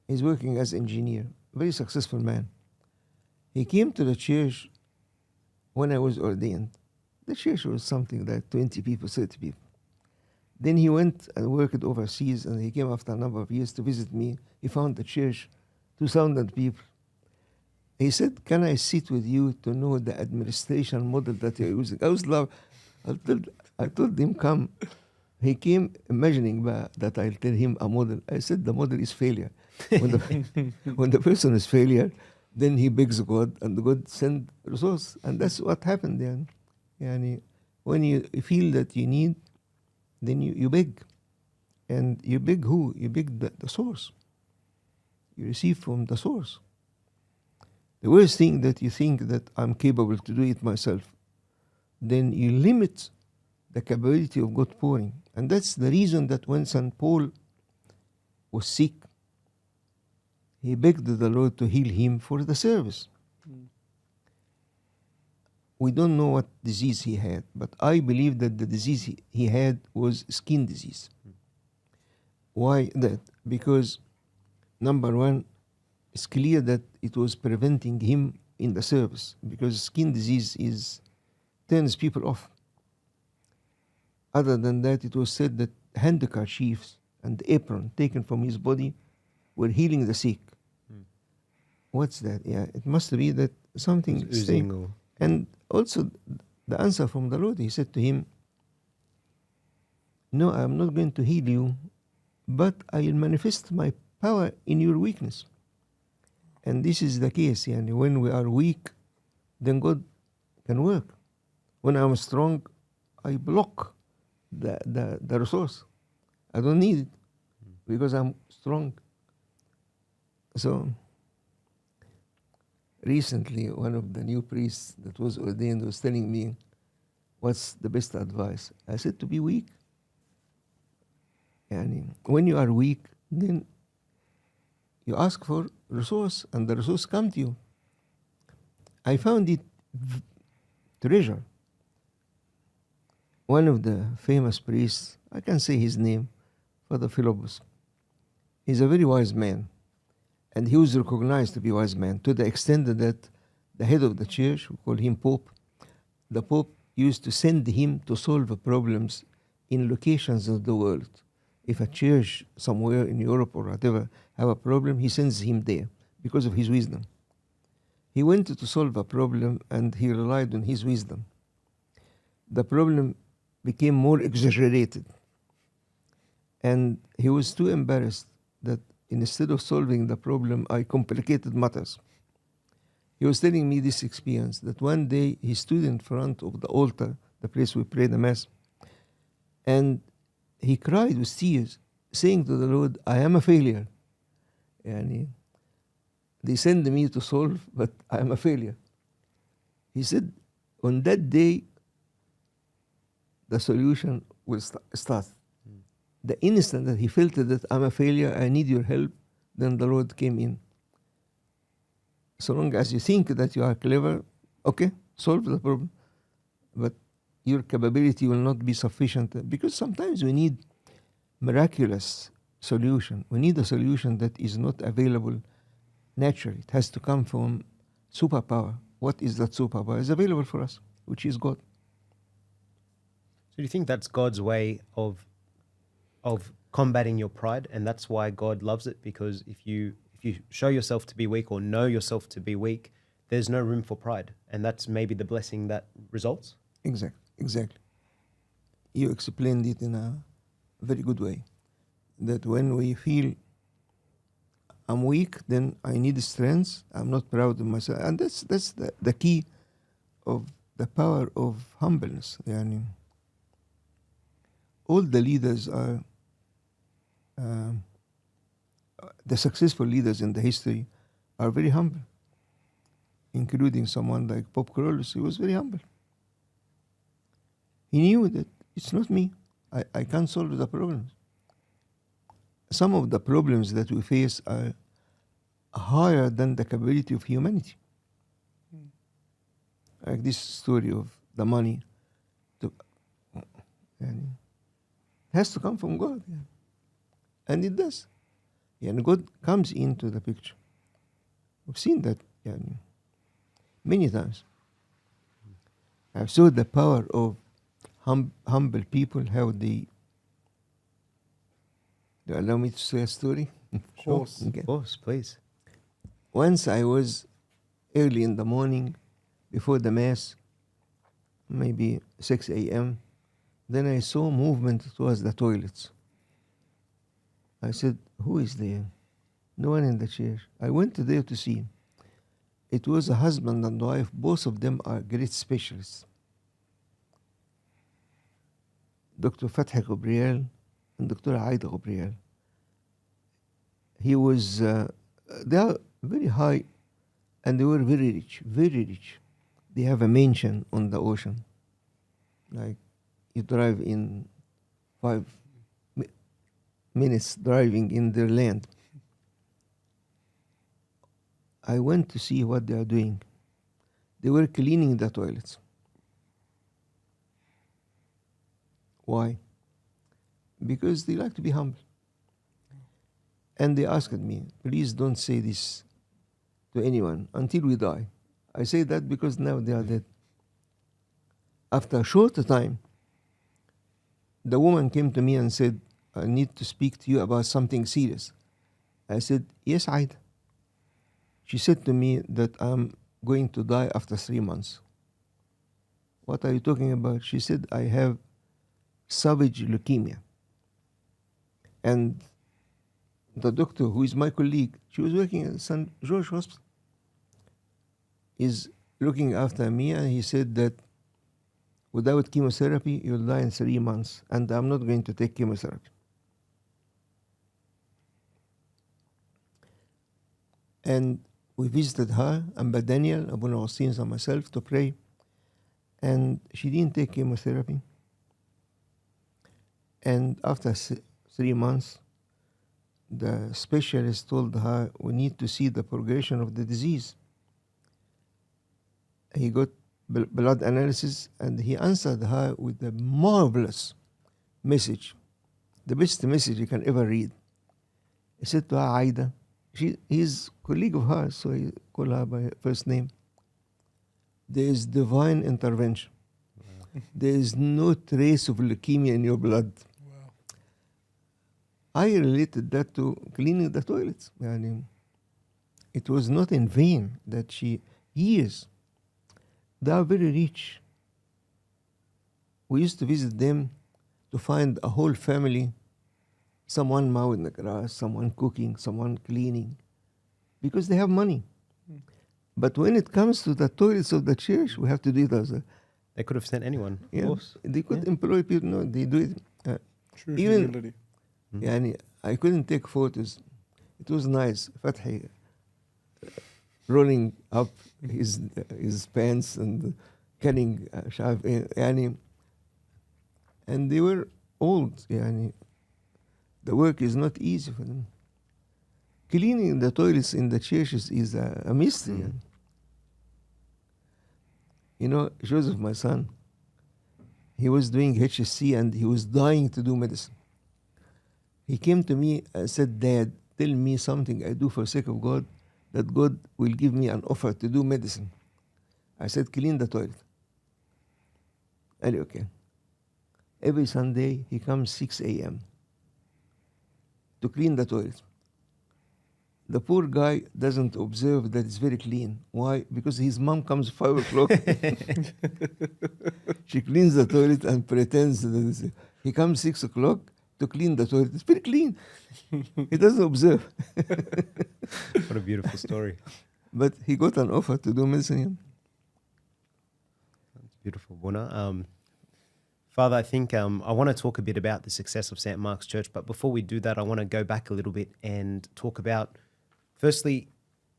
he's working as engineer. Very successful man. He came to the church when I was ordained. The church was something like 20 people, 30 people. Then he went and worked overseas, and he came after a number of years to visit me. He found the church, 2,000 people. He said, "Can I sit with you to know the administration model that you're using?" I was love. I told him, "Come." He came imagining that I'll tell him a model. I said, the model is failure. When the person is failure, then he begs God, and God send resource. And that's what happened then. Yani, when you feel that you need, then you beg. And you beg who? You beg the source. You receive from the source. The worst thing that you think that I'm capable to do it myself, then you limit the capability of God pouring. And that's the reason that when St. Paul was sick, he begged the Lord to heal him for the service. We don't know what disease he had, but I believe that the disease he had was skin disease. Why that? Because, number one, it's clear that it was preventing him in the service, because skin disease turns people off. Other than that, it was said that handkerchiefs and apron taken from his body were healing the sick. What's that? Yeah, it must be that something
It's oozing or
And also the answer from the Lord, he said to him, no, I'm not going to heal you, but I will manifest my power in your weakness. And this is the case, yani when we are weak, then God can work. When I'm strong, I block the resource. I don't need it because I'm strong. So recently, one of the new priests that was ordained was telling me, what's the best advice? I said, to be weak. And when you are weak, then you ask for resource, and the resource come to you. I found it treasure. One of the famous priests, I can say his name, Father Philobus. He's a very wise man. And he was recognized to be a wise man to the extent that the head of the church, we call him Pope, the Pope used to send him to solve problems in locations of the world. If a church somewhere in Europe or whatever have a problem, he sends him there because of his wisdom. He went to solve a problem and he relied on his wisdom. The problem became more exaggerated. And he was too embarrassed that instead of solving the problem, I complicated matters. He was telling me this experience, that one day he stood in front of the altar, the place we pray the Mass, and he cried with tears, saying to the Lord, I am a failure. And they send me to solve, but I am a failure. He said, on that day, the solution will start. The instant that he felt that I'm a failure, I need your help, then the Lord came in. So long as you think that you are clever, okay, solve the problem. But your capability will not be sufficient, because sometimes we need miraculous solution. We need a solution that is not available naturally. It has to come from superpower. What is that superpower? Is available for us, which is God.
So do you think that's God's way of combating your pride, and that's why God loves it? Because if you show yourself to be weak or know yourself to be weak, there's no room for pride, and that's maybe the blessing that results.
Exactly. You explained it in a very good way. That when we feel I'm weak, then I need strength. I'm not proud of myself, and that's the key of the power of humbleness. Yani, all the leaders are the successful leaders in the history are very humble, including someone like Pope Carolus. He was very humble. He knew that it's not me. I can't solve the problems. Some of the problems that we face are higher than the capability of humanity. Like this story of the money. And it has to come from God. Yeah. And it does. And God comes into the picture. We've seen that many times. I've saw the power of humble people, how they... Do you allow me to say a story?
Of course.
Okay.
Of course, please.
Once I was early in the morning, before the Mass, maybe 6 a.m., then I saw movement towards the toilets. I said, who is there? No one in the church. I went there to see. It was a husband and wife. Both of them are great specialists. Dr. Fatih Gabriel and Dr. Aida Gabriel. He was, they are very high, and they were very rich, very rich. They have a mansion on the ocean. Like, you drive in 5 minutes driving in their land. I went to see what they are doing. They were cleaning the toilets. Why? Because they like to be humble. And they asked me, please don't say this to anyone until we die. I say that because now they are dead. After a short time, the woman came to me and said, I need to speak to you about something serious. I said, yes, Aida. She said to me that I'm going to die after 3 months. What are you talking about? She said, I have savage leukemia. And the doctor, who is my colleague, she was working at St. George Hospital, is looking after me, and he said that without chemotherapy, you'll die in 3 months, and I'm not going to take chemotherapy. And we visited her, Amba Daniel, Abu Nawasins, and myself to pray, and she didn't take chemotherapy. And after 3 months, the specialist told her, we need to see the progression of the disease. He got blood analysis, and he answered her with a marvelous message, the best message you can ever read. He said to her, Aida, he's a colleague of hers, so he called her by her first name. There is divine intervention. Wow. There is no trace of leukemia in your blood. Wow. I related that to cleaning the toilets. It was not in vain that years. They are very rich. We used to visit them to find a whole family, someone mowing the grass, someone cooking, someone cleaning, because they have money. But when it comes to the toilets of the church, we have to do it as a...
They could have sent anyone,
yeah,
of course.
They could employ people. No, they do it.
True
even
humility.
I couldn't take photos. It was nice. Fathi rolling up his pants and carrying and they were old. The work is not easy for them. Cleaning the toilets in the churches is a mystery. Joseph, my son, he was doing HSC and he was dying to do medicine. He came to me and said, Dad, tell me something I do for the sake of God, that God will give me an offer to do medicine. I said, clean the toilet. I said, okay. Every Sunday, he comes 6 a.m. to clean the toilet. The poor guy doesn't observe that it's very clean. Why? Because his mom comes 5 o'clock. She cleans the toilet and pretends that he comes 6 o'clock to clean the toilet. It's very clean. He doesn't observe.
What a beautiful story.
But he got an offer to do medicine.
That's beautiful, Buna. Father, I think I want to talk a bit about the success of St. Mark's Church, but before we do that, I want to go back a little bit and talk about, firstly,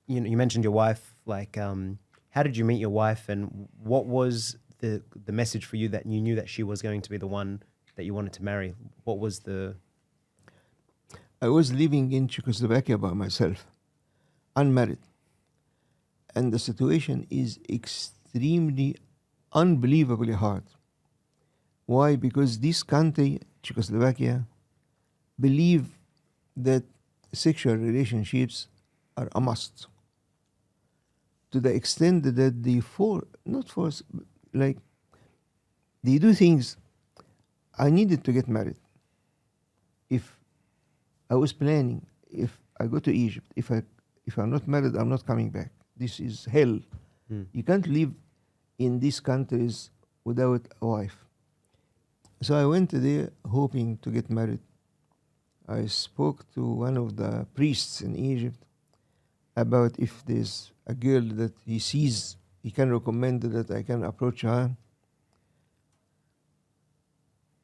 you mentioned your wife. How did you meet your wife, and what was the message for you that you knew that she was going to be the one that you wanted to marry? What was
I was living in Czechoslovakia by myself, unmarried. And the situation is extremely, unbelievably hard. Why? Because this country, Czechoslovakia, believe that sexual relationships are a must. To the extent that they they do things. I needed to get married. If I was planning, if I go to Egypt, if I'm not married, I'm not coming back. This is hell. You can't live in these countries without a wife. So I went there hoping to get married. I spoke to one of the priests in Egypt about if there's a girl that he sees, he can recommend that I can approach her.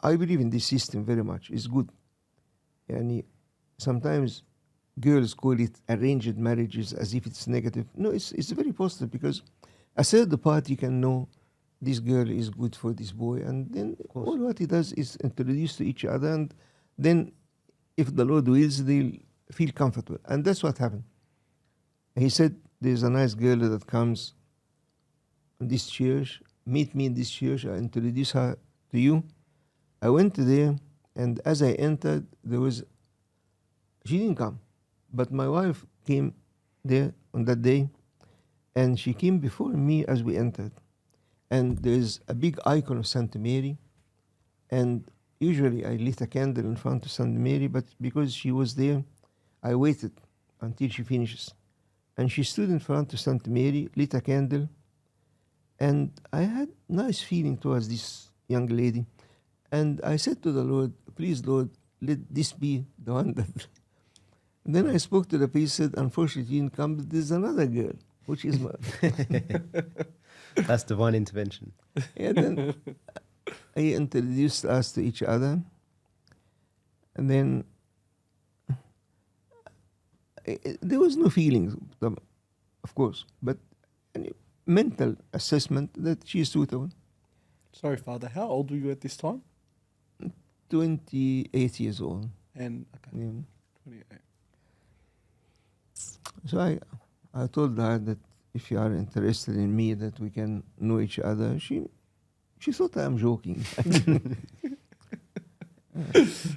I believe in this system very much. It's good. Sometimes girls call it arranged marriages as if it's negative. No, it's very positive, because a third party can know this girl is good for this boy. And then
course.
all what he does is introduce to each other. And then if the Lord wills, they'll feel comfortable. And that's what happened. He said, there's a nice girl that comes in this church. Meet me in this church. I introduce her to you. I went there, and as I entered, she didn't come. But my wife came there on that day, and she came before me as we entered. And there's a big icon of Santa Mary, and usually I lit a candle in front of Santa Mary, but because she was there, I waited until she finishes. And she stood in front of Santa Mary, lit a candle, and I had nice feeling towards this young lady. And I said to the Lord, please, Lord, let this be the one that... And then I spoke to the priest, said, unfortunately, you didn't come, but there's another girl, which is my...
That's divine intervention.
And then he introduced us to each other. And then there was no feelings, of course, but a mental assessment that she is suitable.
Sorry, Father. How old were you at this time?
28 years old.
And okay,
Yeah.
28.
So I told her that if you are interested in me, that we can know each other. She thought I'm joking.
Just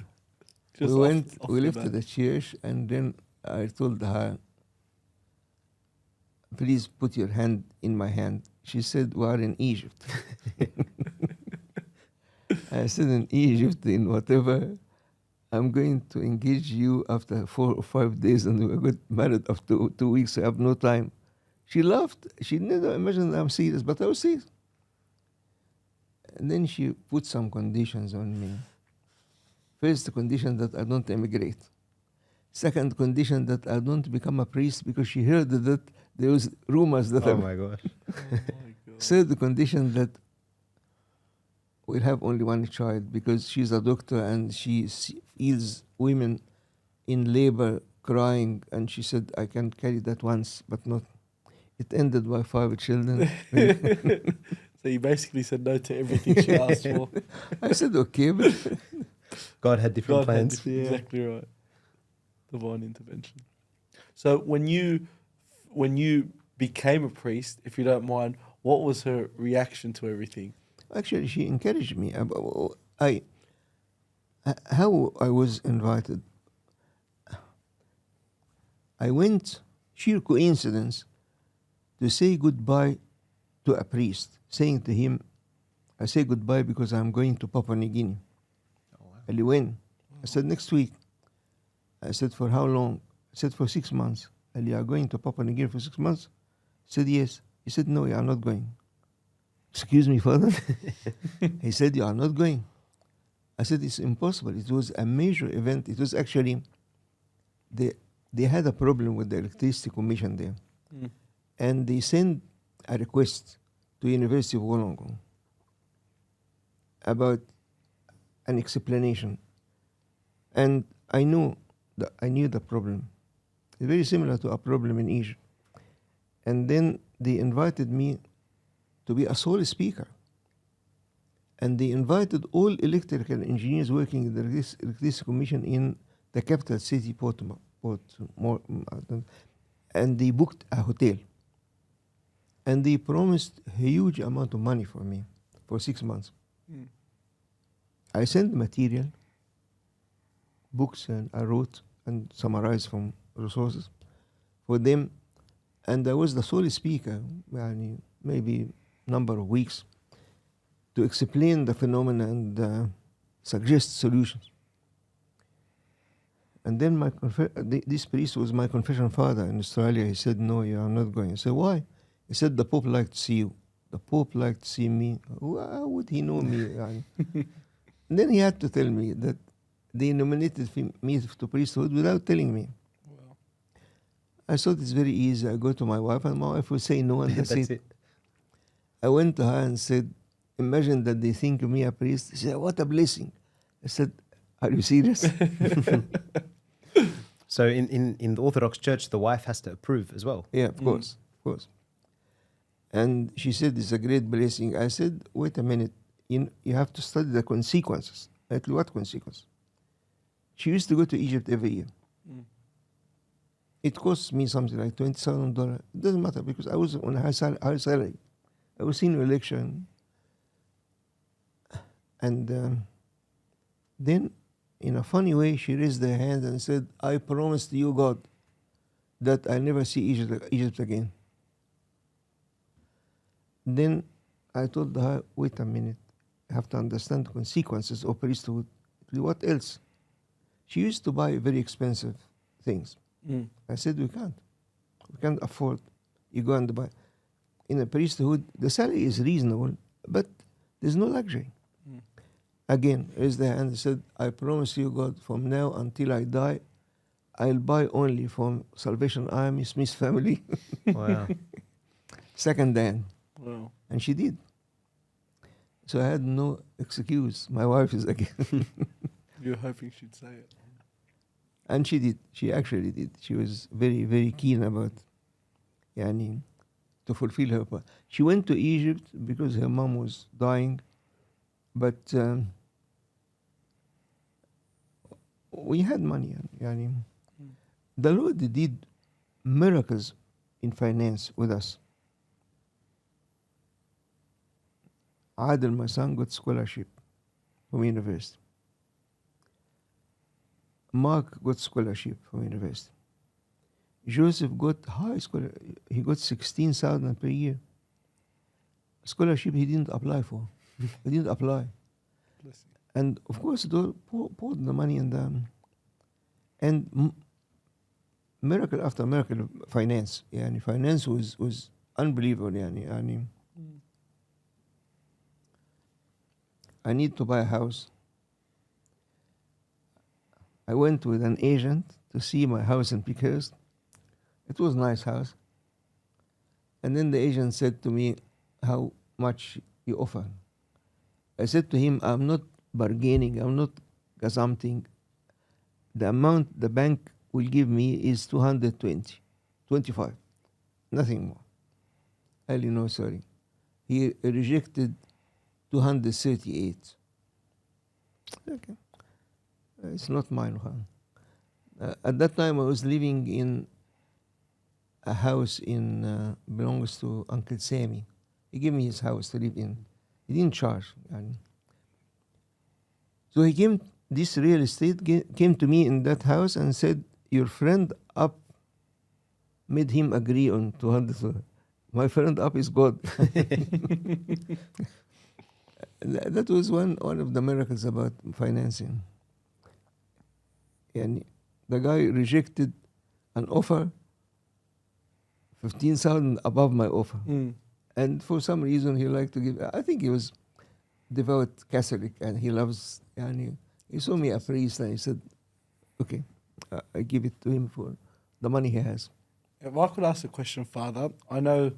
off
we
the
left
bat.
the church, and then I told her, please put your hand in my hand. She said, we are in Egypt. I said, in Egypt, in whatever, I'm going to engage you after 4 or 5 days, and we got married after 2 weeks. I have no time. She laughed. She never imagined I'm serious, but I was serious. And then she put some conditions on me. First condition, that I don't emigrate. Second condition, that I don't become a priest, because she heard that there was rumors that
Oh my gosh.
Third condition, that we'll have only one child, because she's a doctor and she feels women in labor crying, and she said, I can carry that once, but not. It ended by 5 children.
So you basically said no to everything she asked for.
I said, okay, but
God had different
God had
plans.
different- Exactly right. Divine intervention. So when you became a priest, if you don't mind, what was her reaction to everything?
actually she encouraged me. How I was invited. I went, sheer coincidence, to say goodbye to a priest, saying to him, I say goodbye because I'm going to Papua New Guinea. I said, when? I said, next week. I said, for how long? I said, for 6 months. You are going to Papua New Guinea for 6 months? I said, yes. He said, no, you are not going. Excuse me, Father? He said, you are not going. I said, it's impossible. It was a major event. It was actually, they had a problem with the Electricity Commission there.
Mm.
And they sent a request to University of Wollongong about an explanation. And I knew the problem. It's very similar to a problem in Egypt. And then they invited me to be a sole speaker. And they invited all electrical engineers working in the Electricity Commission in the capital city, and they booked a hotel. And they promised a huge amount of money for me for 6 months.
Mm.
I sent material, books, and I wrote and summarized from resources for them. And I was the sole speaker, maybe number of weeks, to explain the phenomena and suggest solutions. And then this priest was my confession father in Australia. He said, no, you are not going. I said, why? He said, the Pope liked to see you. The Pope liked to see me. How would he know me? And then he had to tell me that they nominated me to priesthood without telling me.
Wow.
I thought it's very easy. I go to my wife, and my wife will say no, and that's it.
it.
I went to her and said, imagine that they think of me a priest. She said, what a blessing. I said, are you serious?
So in the Orthodox Church, the wife has to approve as well.
Yeah, of course. And she said, it's a great blessing. I said, wait a minute. You have to study the consequences. I said, what consequences? She used to go to Egypt every year.
Mm.
It cost me something like $20,000. It doesn't matter because I was on a high salary. I was in election. And then, in a funny way, she raised her hand and said, I promise to you, God, that I'll never see Egypt again. Then I told her, wait a minute. I have to understand the consequences of priesthood. What else? She used to buy very expensive things.
Mm.
I said, we can't. We can't afford. You go and buy. In a priesthood, the salary is reasonable, but there's no luxury.
Mm.
Again, raised the hand and said, I promise you, God, from now until I die, I'll buy only from Salvation Army, Smith family,
Wow.
second hand.
Wow.
And she did. So I had no excuse. My wife is again.
You were hoping she'd say it.
And she did. She actually did. She was very, very keen about yani, to fulfill her part. She went to Egypt because her mom was dying. But we had money. Yani. The Lord did miracles in finance with us. Adel, my son, got scholarship from university. Mark got scholarship from university. Joseph got high scholarship. He got 16,000 per year. Scholarship he didn't apply for. He didn't apply. And of course, they poured the money in them. And miracle after miracle, finance. Yani finance was unbelievable. Yani. I need to buy a house. I went with an agent to see my house in Peakhurst. It was a nice house. And then the agent said to me, how much you offer? I said to him, I'm not bargaining, I'm not gazumping. The amount the bank will give me is 25, nothing more. I said, no, sorry. He rejected 238. Okay. It's not mine. At that time, I was living in a house belongs to Uncle Sammy. He gave me his house to live in. He didn't charge. So this real estate came to me in that house and said, your friend up made him agree on 200. My friend up is God. That was one of the miracles about financing. And the guy rejected an offer 15,000 above my offer.
Mm.
And for some reason he liked to give. I think he was devout Catholic and he loves. And he saw me a priest and he said, okay, I give it to him for the money he has.
If I could ask a question, Father, I know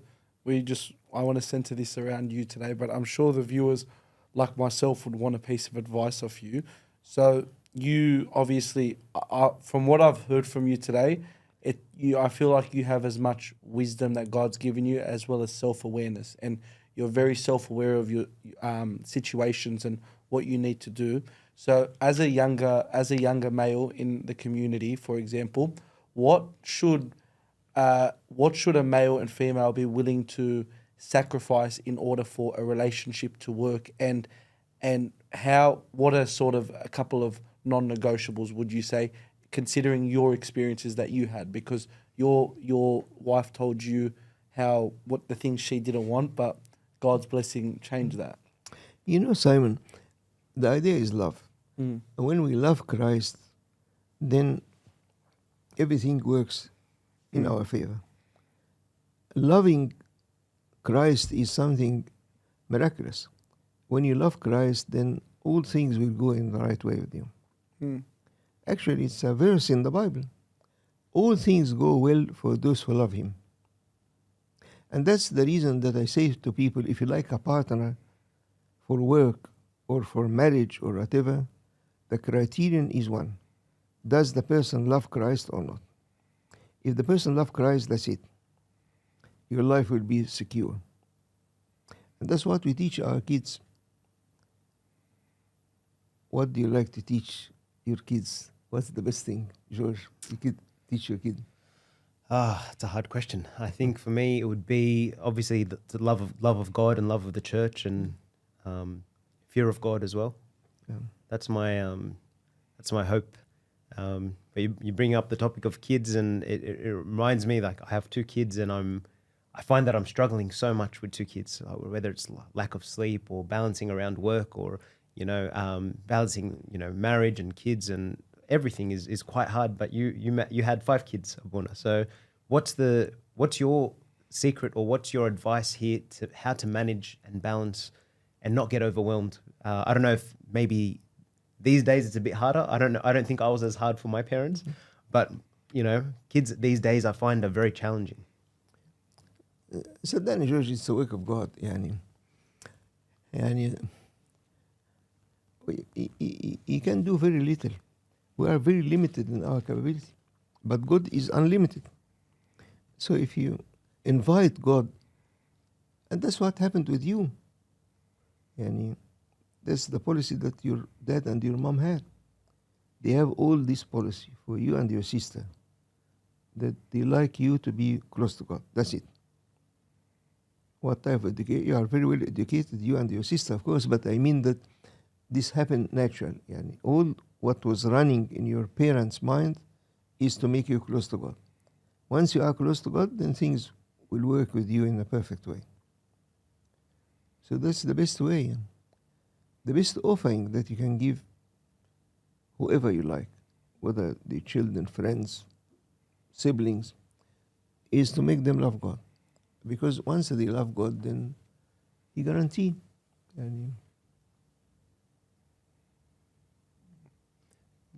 I want to center this around you today, but I'm sure the viewers, like myself, would want a piece of advice off you. So you obviously, from what I've heard from you today, I feel like you have as much wisdom that God's given you as well as self-awareness, and you're very self-aware of your situations and what you need to do. So as a younger male in the community, for example, what should a male and female be willing to sacrifice in order for a relationship to work, and what are sort of a couple of non-negotiables, would you say, considering your experiences that you had? Because your wife told you what the things she didn't want, but God's blessing changed that.
Simon, the idea is love.
Mm.
When we love Christ, then everything works in our favor. Loving Christ is something miraculous. When you love Christ, then all things will go in the right way with you.
Mm.
Actually, it's a verse in the Bible. All things go well for those who love Him. And that's the reason that I say to people, if you like a partner for work or for marriage or whatever, the criterion is one. Does the person love Christ or not? If the person loves Christ, that's it. Your life will be secure. And that's what we teach our kids. What do you like to teach your kids? What's the best thing, George, you could teach your kid?
It's a hard question. I think for me, it would be obviously the love of God and love of the church and fear of God as well.
Yeah.
That's my hope. But you bring up the topic of kids, and it reminds me, like, I have two kids, and I find that I'm struggling so much with two kids, whether it's lack of sleep or balancing around work or balancing marriage and kids, and everything is quite hard. But you had 5 kids, Abuna. So what's your secret, or what's your advice here to how to manage and balance and not get overwhelmed? I don't know if maybe these days it's a bit harder. I don't know. I don't think I was as hard for my parents, but kids these days I find are very challenging.
صدقني جورج, it's the work of God. يعني he can do very little. We are very limited in our capability, but God is unlimited. So if you invite God, and that's what happened with you. That's the policy that your dad and your mom had. They have all this policy for you and your sister, that they like you to be close to God. That's it. What type of education? You are very well educated, you and your sister, of course, but I mean that this happened naturally. All what was running in your parents' mind is to make you close to God. Once you are close to God, then things will work with you in a perfect way. So that's the best way. The best offering that you can give whoever you like, whether the children, friends, siblings, is to make them love God. Because once they love God, then He guarantees.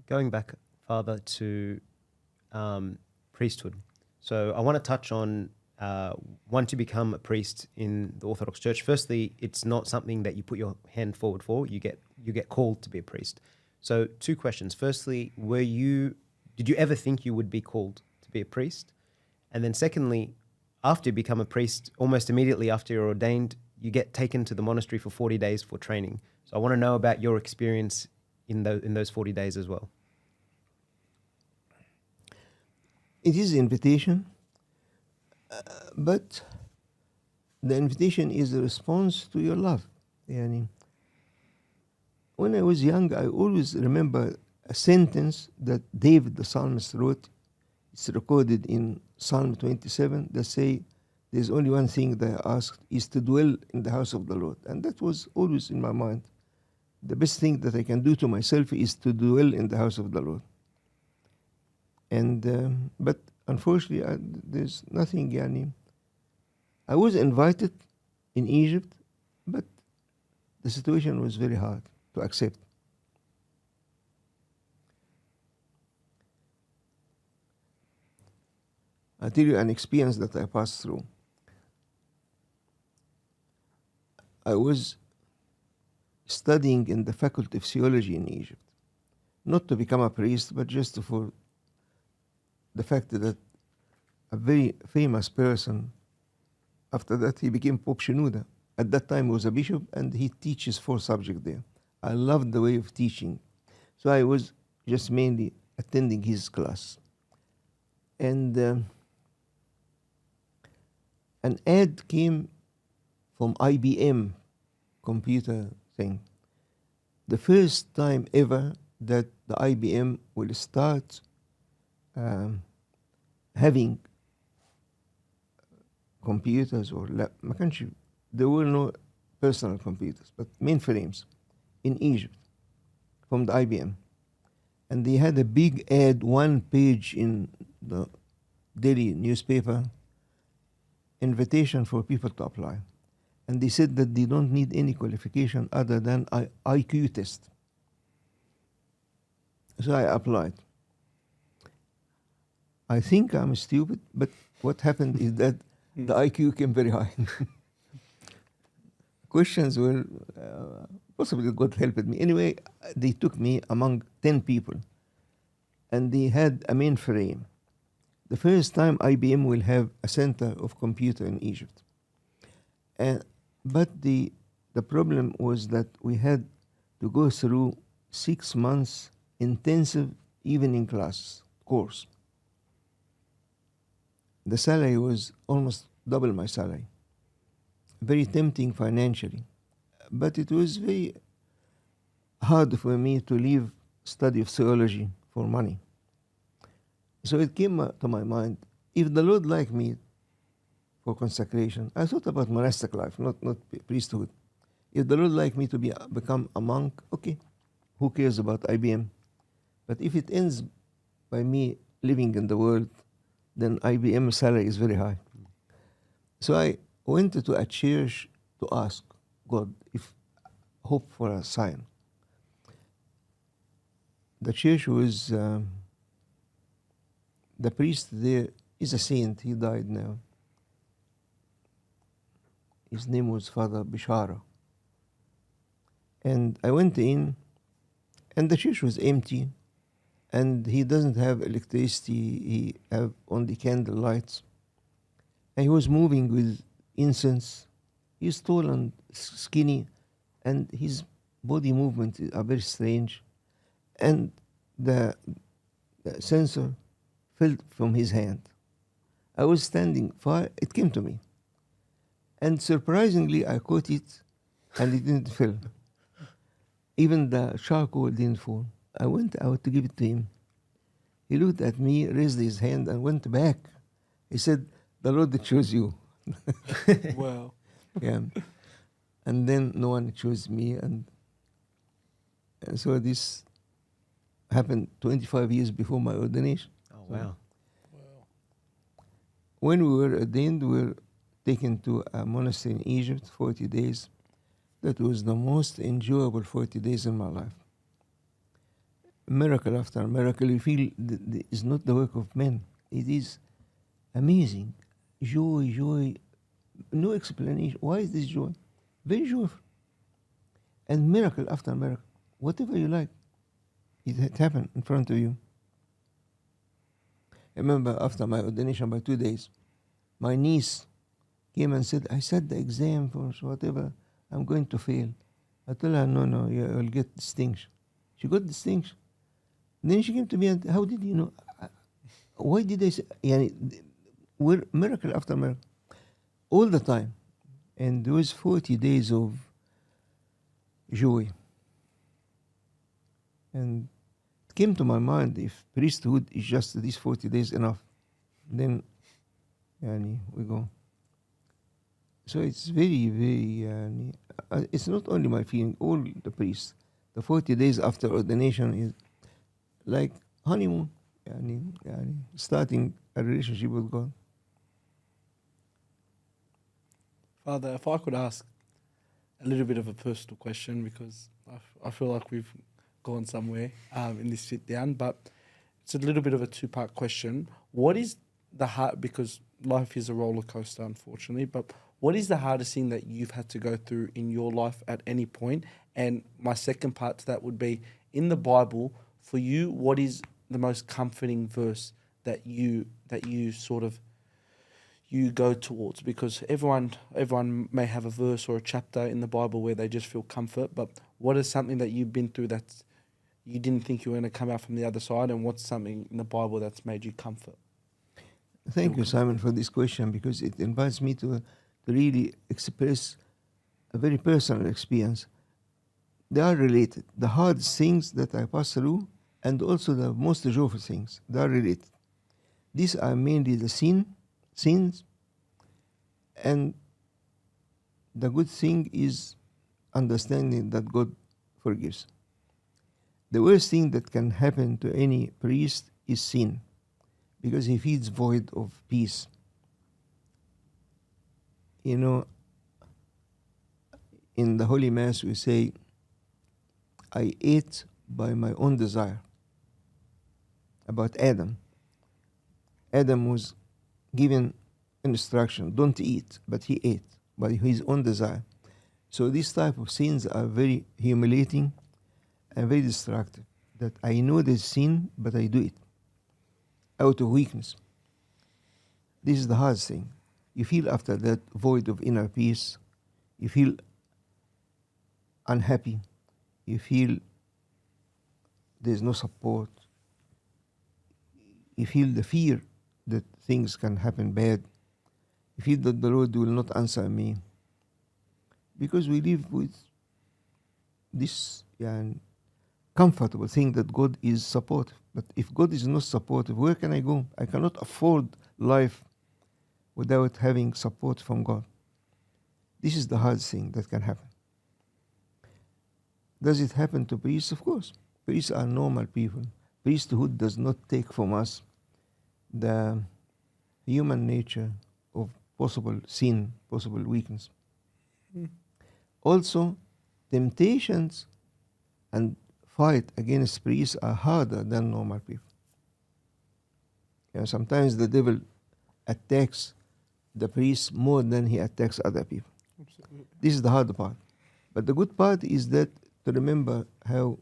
Going back, Father, to priesthood. So I want to touch on want to become a priest in the Orthodox Church. Firstly, it's not something that you put your hand forward for. You get called to be a priest. So 2 questions. Firstly, did you ever think you would be called to be a priest? And then secondly, after you become a priest, almost immediately after you're ordained, you get taken to the monastery for 40 days for training. So I want to know about your experience in those 40 days as well.
It is invitation, but the invitation is a response to your love. When I was young, I always remember a sentence that David the psalmist wrote. It's recorded in Psalm 27 that say, there's only one thing that I asked, is to dwell in the house of the Lord. And that was always in my mind. The best thing that I can do to myself is to dwell in the house of the Lord. And but unfortunately, there's nothing. I was invited in Egypt, but the situation was very hard to accept. I'll tell you an experience that I passed through. I was studying in the Faculty of Theology in Egypt, not to become a priest, but just for the fact that a very famous person, after that he became Pope Shenouda. At that time he was a bishop, and he teaches 4 subjects there. I loved the way of teaching. So I was just mainly attending his class. And an ad came from IBM computer thing. The first time ever that the IBM will start having computers or there were no personal computers, but mainframes in Egypt from the IBM. And they had a big ad, 1 page in the daily newspaper, invitation for people to apply. And they said that they don't need any qualification other than IQ test. So I applied. I think I'm stupid, but what happened is that the IQ came very high. Questions were, possibly God helped me. Anyway, they took me among 10 people, and they had a mainframe. The first time IBM will have a center of computer in Egypt. And But the problem was that we had to go through 6 months intensive evening class course. The salary was almost double my salary. Very tempting financially. But it was very hard for me to leave study of theology for money. So it came to my mind, if the Lord liked me for consecration, I thought about monastic life, not priesthood. If the Lord liked me to become a monk, okay, who cares about IBM? But if it ends by me living in the world, then IBM salary is very high. So I went to a church to ask God if hope for a sign. The church was, the priest there is a saint, he died now. His name was Father Bishara. And I went in, and the church was empty, and he doesn't have electricity, he have only candle lights. And he was moving with incense. He's tall and skinny, and his body movements are very strange. And the censer fell from his hand. I was standing far, it came to me. And surprisingly, I caught it, and it didn't fall. Even the charcoal didn't fall. I went out to give it to him. He looked at me, raised his hand, and went back. He said, "The Lord chose you."
Wow.
Yeah. And then no one chose me, and so this happened 25 years before my ordination.
Oh, wow.
When we were ordained, we were taken to a monastery in Egypt, 40 days. That was the most enjoyable 40 days in my life. Miracle after miracle, you feel it's not the work of men. It is amazing. Joy, no explanation. Why is this joy? Very joyful. And miracle after miracle. Whatever you like, it had happened in front of you. I remember after my ordination by 2 days, my niece came and said, "I said the exam for whatever, I'm going to fail." I told her, no, you'll get distinction. She got distinction. Then she came to me and, "How did you know?" Why did I say? We're miracle after miracle. All the time. And there was 40 days of joy. And it came to my mind, if priesthood is just these 40 days enough, then we go. So it's very, very, it's not only my feeling, all the priests. The 40 days after ordination is like honeymoon, starting a relationship with God.
Father, if I could ask a little bit of a personal question, because I feel like we've gone somewhere in this sit down, but it's a little bit of a two-part question. What is the hard, because life is a roller coaster, unfortunately, but what is the hardest thing that you've had to go through in your life at any point? And my second part to that would be, in the Bible, for you, what is the most comforting verse that you sort of you go towards? Because everyone may have a verse or a chapter in the Bible where they just feel comfort, but what is something that you've been through that you didn't think you were going to come out from the other side, and what's something in the Bible that's made you comfort?
Thank you, Simon, for this question, because it invites me to really express a very personal experience. They are related. The hard things that I pass through and also the most joyful things, they are related. These are mainly the sins, and the good thing is understanding that God forgives. The worst thing that can happen to any priest is sin, because he feels void of peace. In the Holy Mass we say, "I ate by my own desire." About Adam. Adam was given instruction, don't eat, but he ate by his own desire. So these type of sins are very humiliating and very destructive. That I know there's sin, but I do it out of weakness. This is the hardest thing. You feel after that void of inner peace. you feel unhappy, you feel there's no support, you feel the fear that things can happen bad, you feel that the Lord will not answer me. Because we live with this comfortable thing that God is supportive. But if God is not supportive, where can I go? I cannot afford life without having support from God. This is the hard thing that can happen. Does it happen to priests? Of course. Priests are normal people. Priesthood does not take from us the human nature of possible sin, possible weakness. Also, temptations and fight against priests are harder than normal people. Sometimes the devil attacks the priest more than he attacks other people.
Absolutely.
This is the hard part. But the good part is that to remember how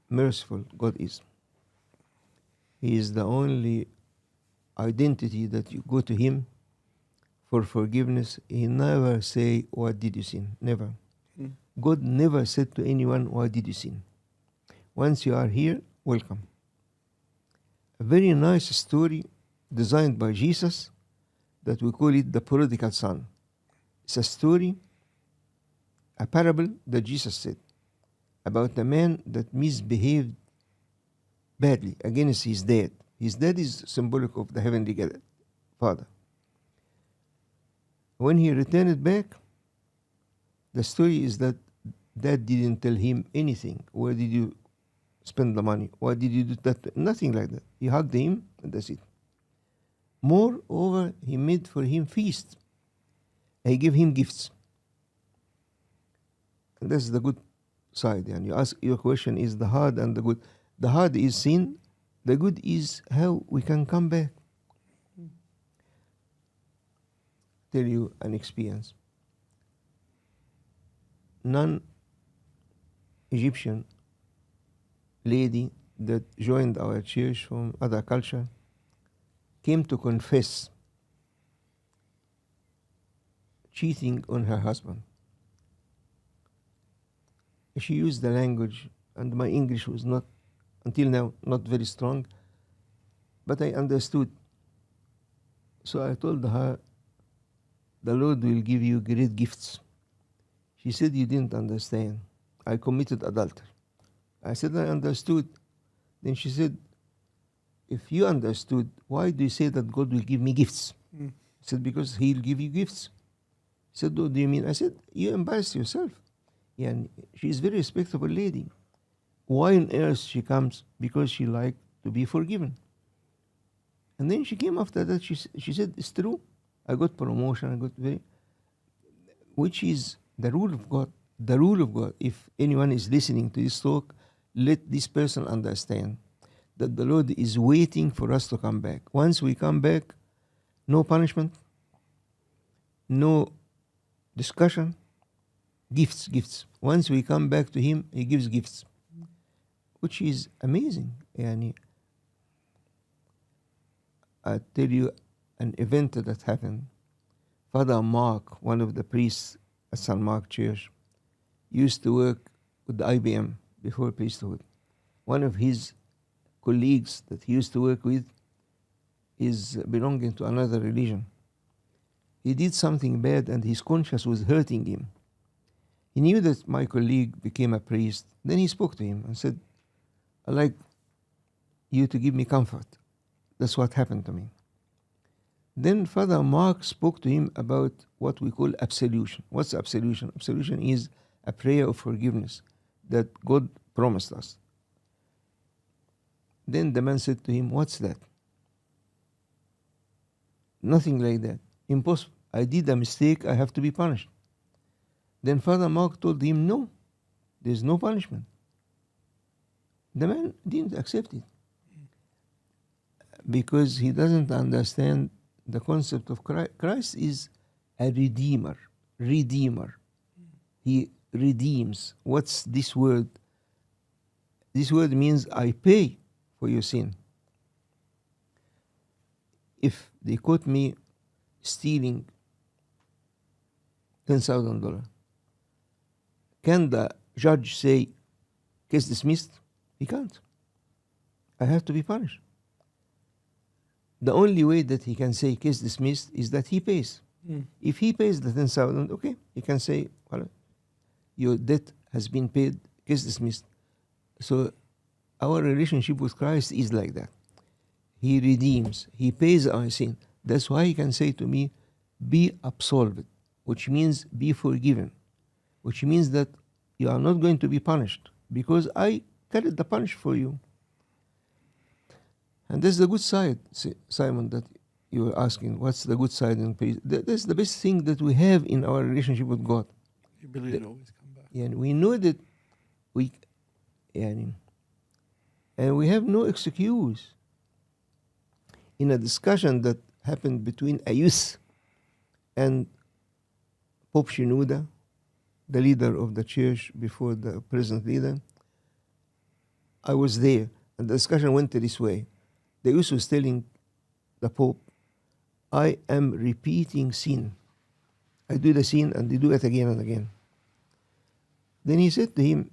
merciful God is. He is the only identity that you go to Him for forgiveness. He never say, "What did you sin?" Never. God never said to anyone, "Why did you sin?" Once you are here, welcome. A very nice story designed by Jesus that we call it the prodigal son. It's a story, a parable that Jesus said about a man that misbehaved badly against his dad. His dad is symbolic of the heavenly Father. When he returned back, the story is that dad didn't tell him anything. Where did you spend the money? Why did you do that? Nothing like that. He hugged him and that's it. Moreover, he made for him feast. He gave him gifts. And that's the good side. And you ask, your question is the hard and the good. The hard is sin. The good is how we can come back. Tell you an experience. Non-Egyptian lady that joined our church from other culture came to confess cheating on her husband. She used the language, and my English was not, until now, not very strong, but I understood. So I told her, the Lord will give you great gifts. She said, you didn't understand. I committed adultery. I said, I understood. Then she said, if you understood, why do you say that God will give me gifts? I said, because He'll give you gifts. He said, what do you mean? I said, you embarrass yourself. And she's a very respectable lady. Why on earth she comes? Because she liked to be forgiven. And then she came after that, she said, it's true. I got promotion, I got which is the rule of God. The rule of God. If anyone is listening to this talk, let this person understand that the Lord is waiting for us to come back. Once we come back, no punishment, no discussion, gifts. Once we come back to Him, He gives gifts, which is amazing. Yani, I tell you an event that happened. Father Mark, one of the priests at St. Mark Church, used to work with the IBM before priesthood. One of his colleagues that he used to work with is belonging to another religion. He did something bad and his conscience was hurting him. He knew that my colleague became a priest. Then he spoke to him and said, I'd like you to give me comfort. That's what happened to me. Then Father Mark spoke to him about what we call absolution. What's absolution? Absolution is a prayer of forgiveness that God promised us. Then the man said to him, what's that? Nothing like that. Impossible. I did a mistake, I have to be punished. Then Father Mark told him, no, there's no punishment. The man didn't accept it because he doesn't understand the concept of Christ. Christ is a redeemer. He redeems. What's this word? This word means I pay for your sin. If they caught me stealing $10,000. Can the judge say, case dismissed? He can't. I have to be punished. The only way that he can say case dismissed is that he pays. If he pays the 10,000, okay, he can say, well, your debt has been paid, case dismissed. So our relationship with Christ is like that. He redeems, he pays our sin. That's why he can say to me, be absolved, which means be forgiven, which means that you are not going to be punished because I carried the punishment for you. And that's the good side, Simon, that you were asking. What's the good side in peace? That's the best thing that we have in our relationship with God.
The ability to always come back.
Yeah, and we know that and we have no excuse. In a discussion that happened between a youth and Pope Shenouda, the leader of the church before the present leader, I was there, and the discussion went this way. The youth was telling the Pope, I am repeating sin. I do the sin and they do it again and again. Then he said to him,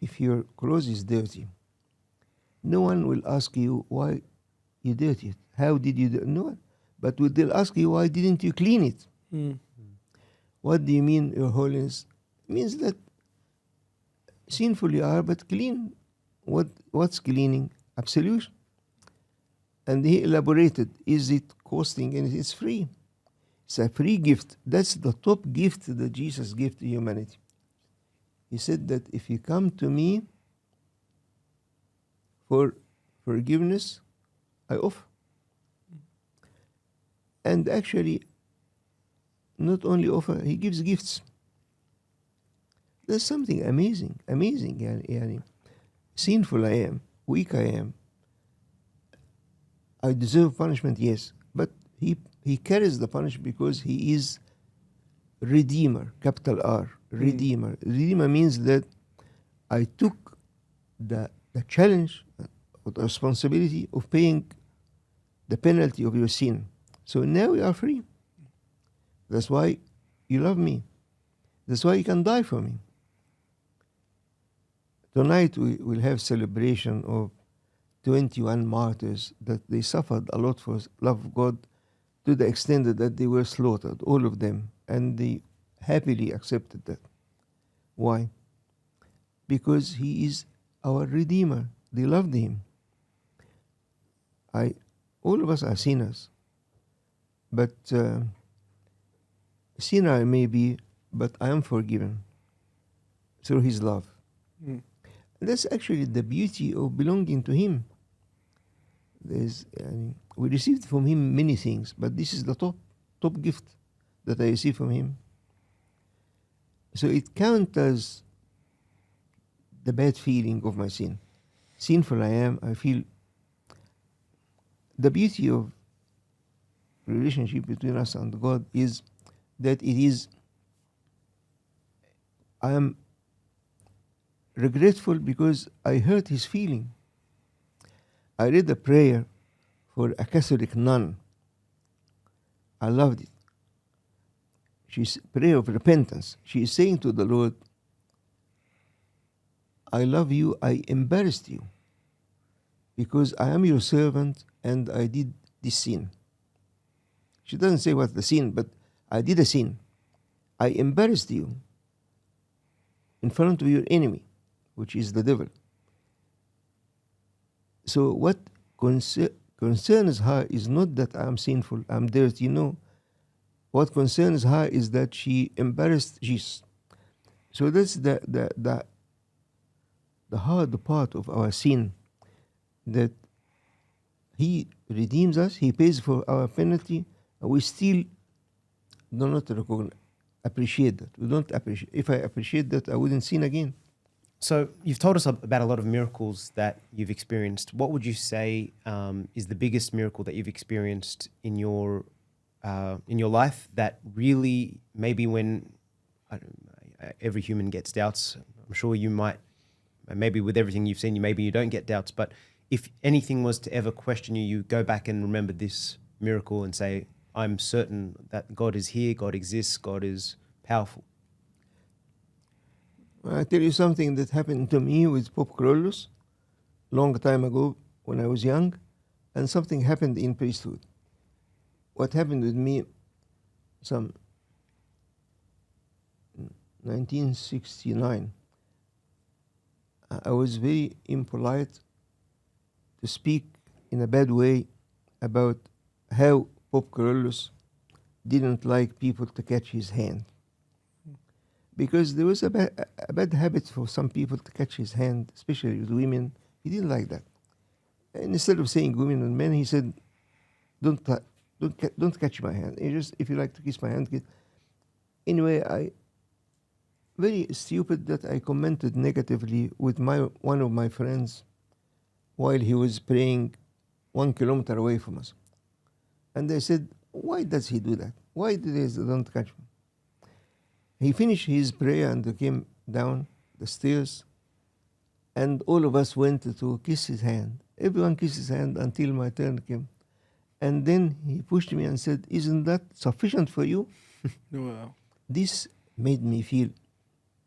if your clothes is dirty, no one will ask you why you dirty it. How did you do it? No one. But they'll ask you, why didn't you clean it? What do you mean, Your Holiness? It means that sinful you are, but clean. What's cleaning? Absolution. And he elaborated, is it costing anything? It's free. It's a free gift. That's the top gift that Jesus gave to humanity. He said that if you come to me for forgiveness, I offer. And actually, not only offer, he gives gifts. There's something amazing. Yani. Sinful I am, weak I am. I deserve punishment, yes. But he carries the punishment because he is Redeemer, capital R, Redeemer. Redeemer means that I took the challenge, the responsibility of paying the penalty of your sin. So now you are free. That's why you love me. That's why you can die for me. Tonight we will have celebration of 21 martyrs that they suffered a lot for love of God to the extent that they were slaughtered, all of them, and they happily accepted that. Why? Because he is our Redeemer. They loved him. All of us are sinners, but sinner I may be, but I am forgiven through his love. That's actually the beauty of belonging to him. We received from him many things, but this is the top gift that I received from him. So it counters the bad feeling of my sin. Sinful I am, I feel the beauty of relationship between us and God is that I am regretful because I hurt his feeling. I read a prayer for a Catholic nun. I loved it. She's prayer of repentance. She is saying to the Lord, I love you, I embarrassed you because I am your servant and I did this sin. She doesn't say what's the sin, but I did a sin. I embarrassed you in front of your enemy, which is the devil. So what concerns her is not that I'm sinful, I'm dirty, no. What concerns her is that she embarrassed Jesus. So that's the hard part of our sin, that he redeems us, he pays for our penalty, and we still do not appreciate that. We don't appreciate. If I appreciate that, I wouldn't sin again.
So you've told us about a lot of miracles that you've experienced. What would you say is the biggest miracle that you've experienced in your life that really, maybe when every human gets doubts, I'm sure you might, maybe with everything you've seen, maybe you don't get doubts, but if anything was to ever question you, you go back and remember this miracle and say, I'm certain that God is here, God exists, God is powerful.
I tell you something that happened to me with Pope Carolus long time ago when I was young, and something happened in priesthood. What happened with me, some 1969, I was very impolite to speak in a bad way about how Pope Carolus didn't like people to catch his hand. Because there was a bad habit for some people to catch his hand, especially with women. He didn't like that. And instead of saying women and men, he said, don't catch my hand. If you like to kiss my hand, Anyway, very stupid that I commented negatively with one of my friends while he was praying 1 kilometer away from us. And they said, why does he do that? Why do they don't catch me? He finished his prayer and came down the stairs, and all of us went to kiss his hand. Everyone kissed his hand until my turn came. And then he pushed me and said, isn't that sufficient for you?
Wow.
This made me feel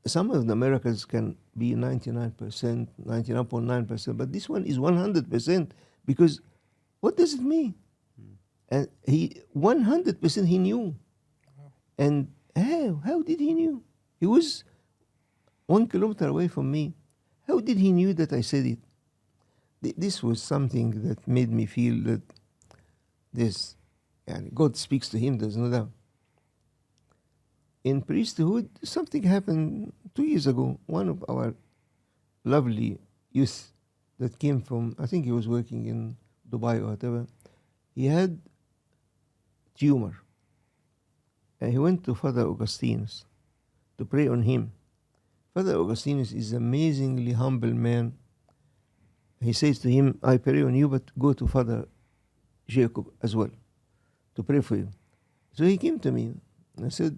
some of the miracles can be 99%, 99.9%, but this one is 100%, because what does it mean? And he 100% he knew. And how did he knew? He was 1 kilometer away from me. How did he knew that I said it? This was something that made me feel that God speaks to him, there's no doubt. In priesthood, something happened 2 years ago. One of our lovely youth that came from, I think he was working in Dubai or whatever, he had tumor. And he went to Father Augustinus to pray on him. Father Augustinus is an amazingly humble man. He says to him, I pray on you, but go to Father Jacob as well to pray for you. So he came to me and I said,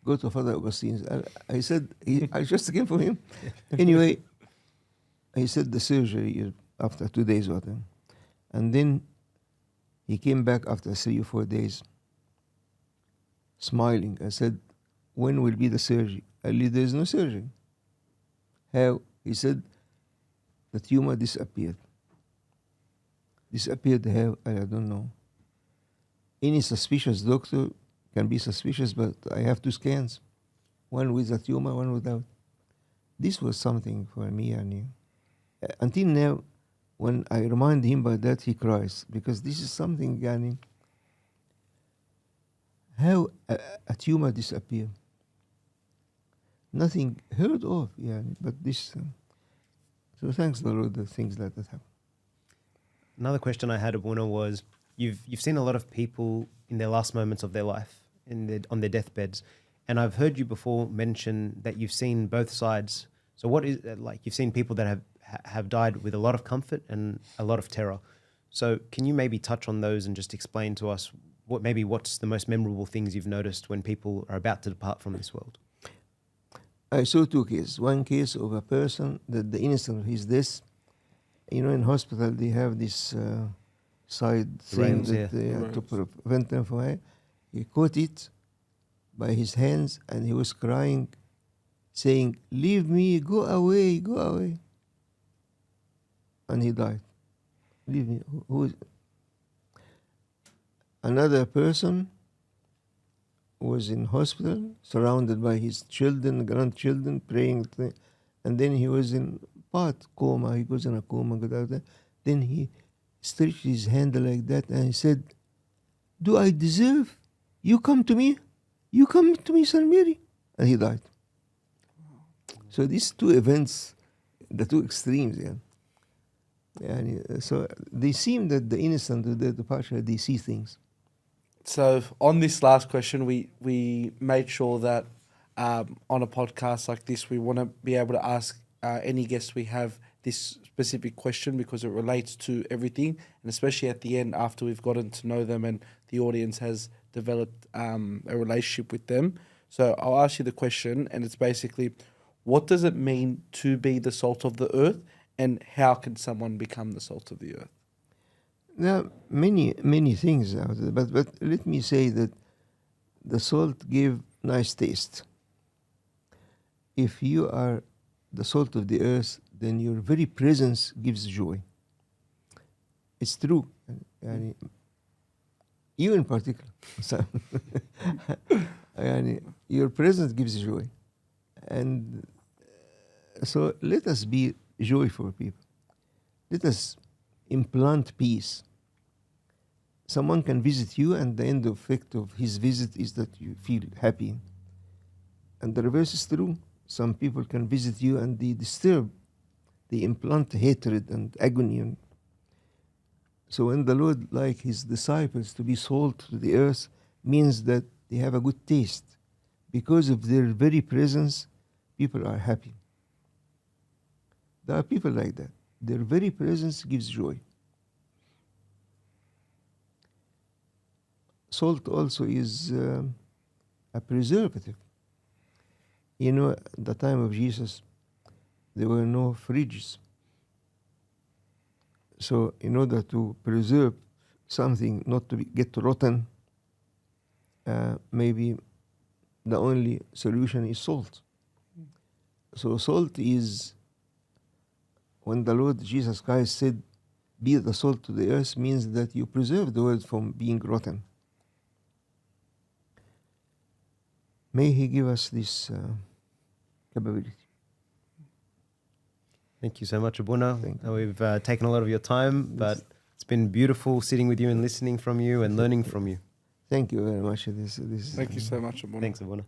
go to Father Augustinus. I said, I just came from him. Anyway, he said the surgery is after 2 days or whatever. And then he came back after 3 or 4 days smiling. I said, when will be the surgery? There's no surgery. How? He said, the tumor disappeared. Disappeared how? I don't know. Any suspicious doctor can be suspicious, but I have 2 scans. One with a tumor, one without. This was something for me, and until now, when I remind him about that, he cries, because this is something, yani, how a tumor disappear. Nothing heard of, but this. So thanks the Lord that things like that happen.
Another question I had, Abuna, was you've seen a lot of people in their last moments of their life, on their deathbeds, and I've heard you before mention that you've seen both sides. So what is like you've seen people that have died with a lot of comfort and a lot of terror. So can you maybe touch on those and just explain to us what's the most memorable things you've noticed when people are about to depart from this world?
I saw 2 cases. One case of a person that the instant of his death, in hospital they have this side thing that to prevent them from it. He caught it by his hands and he was crying, saying, leave me, go away, go away. And he died. Leave me. Who is another person was in hospital, surrounded by his children, grandchildren, praying, and then he was in part coma. He goes in a coma. Then he stretched his hand like that, and he said, "Do I deserve? You come to me, Saint Mary," and he died. So these 2 events, the 2 extremes, so they seem that the innocent of their departure, they see things.
So on this last question, we made sure that on a podcast like this, we want to be able to ask any guests we have this specific question because it relates to everything, and especially at the end after we've gotten to know them and the audience has developed a relationship with them. So I'll ask you the question, and it's basically, what does it mean to be the salt of the earth, and how can someone become the salt of the earth?
There are many things out there, but let me say that the salt gave nice taste. If you are the salt of the earth, then your very presence gives joy. It's true. يعني you in particular. So, يعني your presence gives joy. And so let us be joyful people. Let us implant peace. Someone can visit you, and the end effect of his visit is that you feel happy. And the reverse is true. Some people can visit you and they disturb, they implant hatred and agony. So when the Lord like his disciples to be salt to the earth, means that they have a good taste. Because of their very presence, people are happy. There are people like that. Their very presence gives joy. Salt also is a preservative. You know, at the time of Jesus, there were no fridges. So in order to preserve something not to get rotten, maybe the only solution is salt. So salt is, when the Lord Jesus Christ said, be the salt to the earth, means that you preserve the world from being rotten. May he give us this capability.
Thank you so much, Abuna.
Thank you.
We've taken a lot of your time, but it's been beautiful sitting with you and listening from you and learning from you.
Thank you very much. This
Thank you so much, Abuna.
Thanks, Abuna.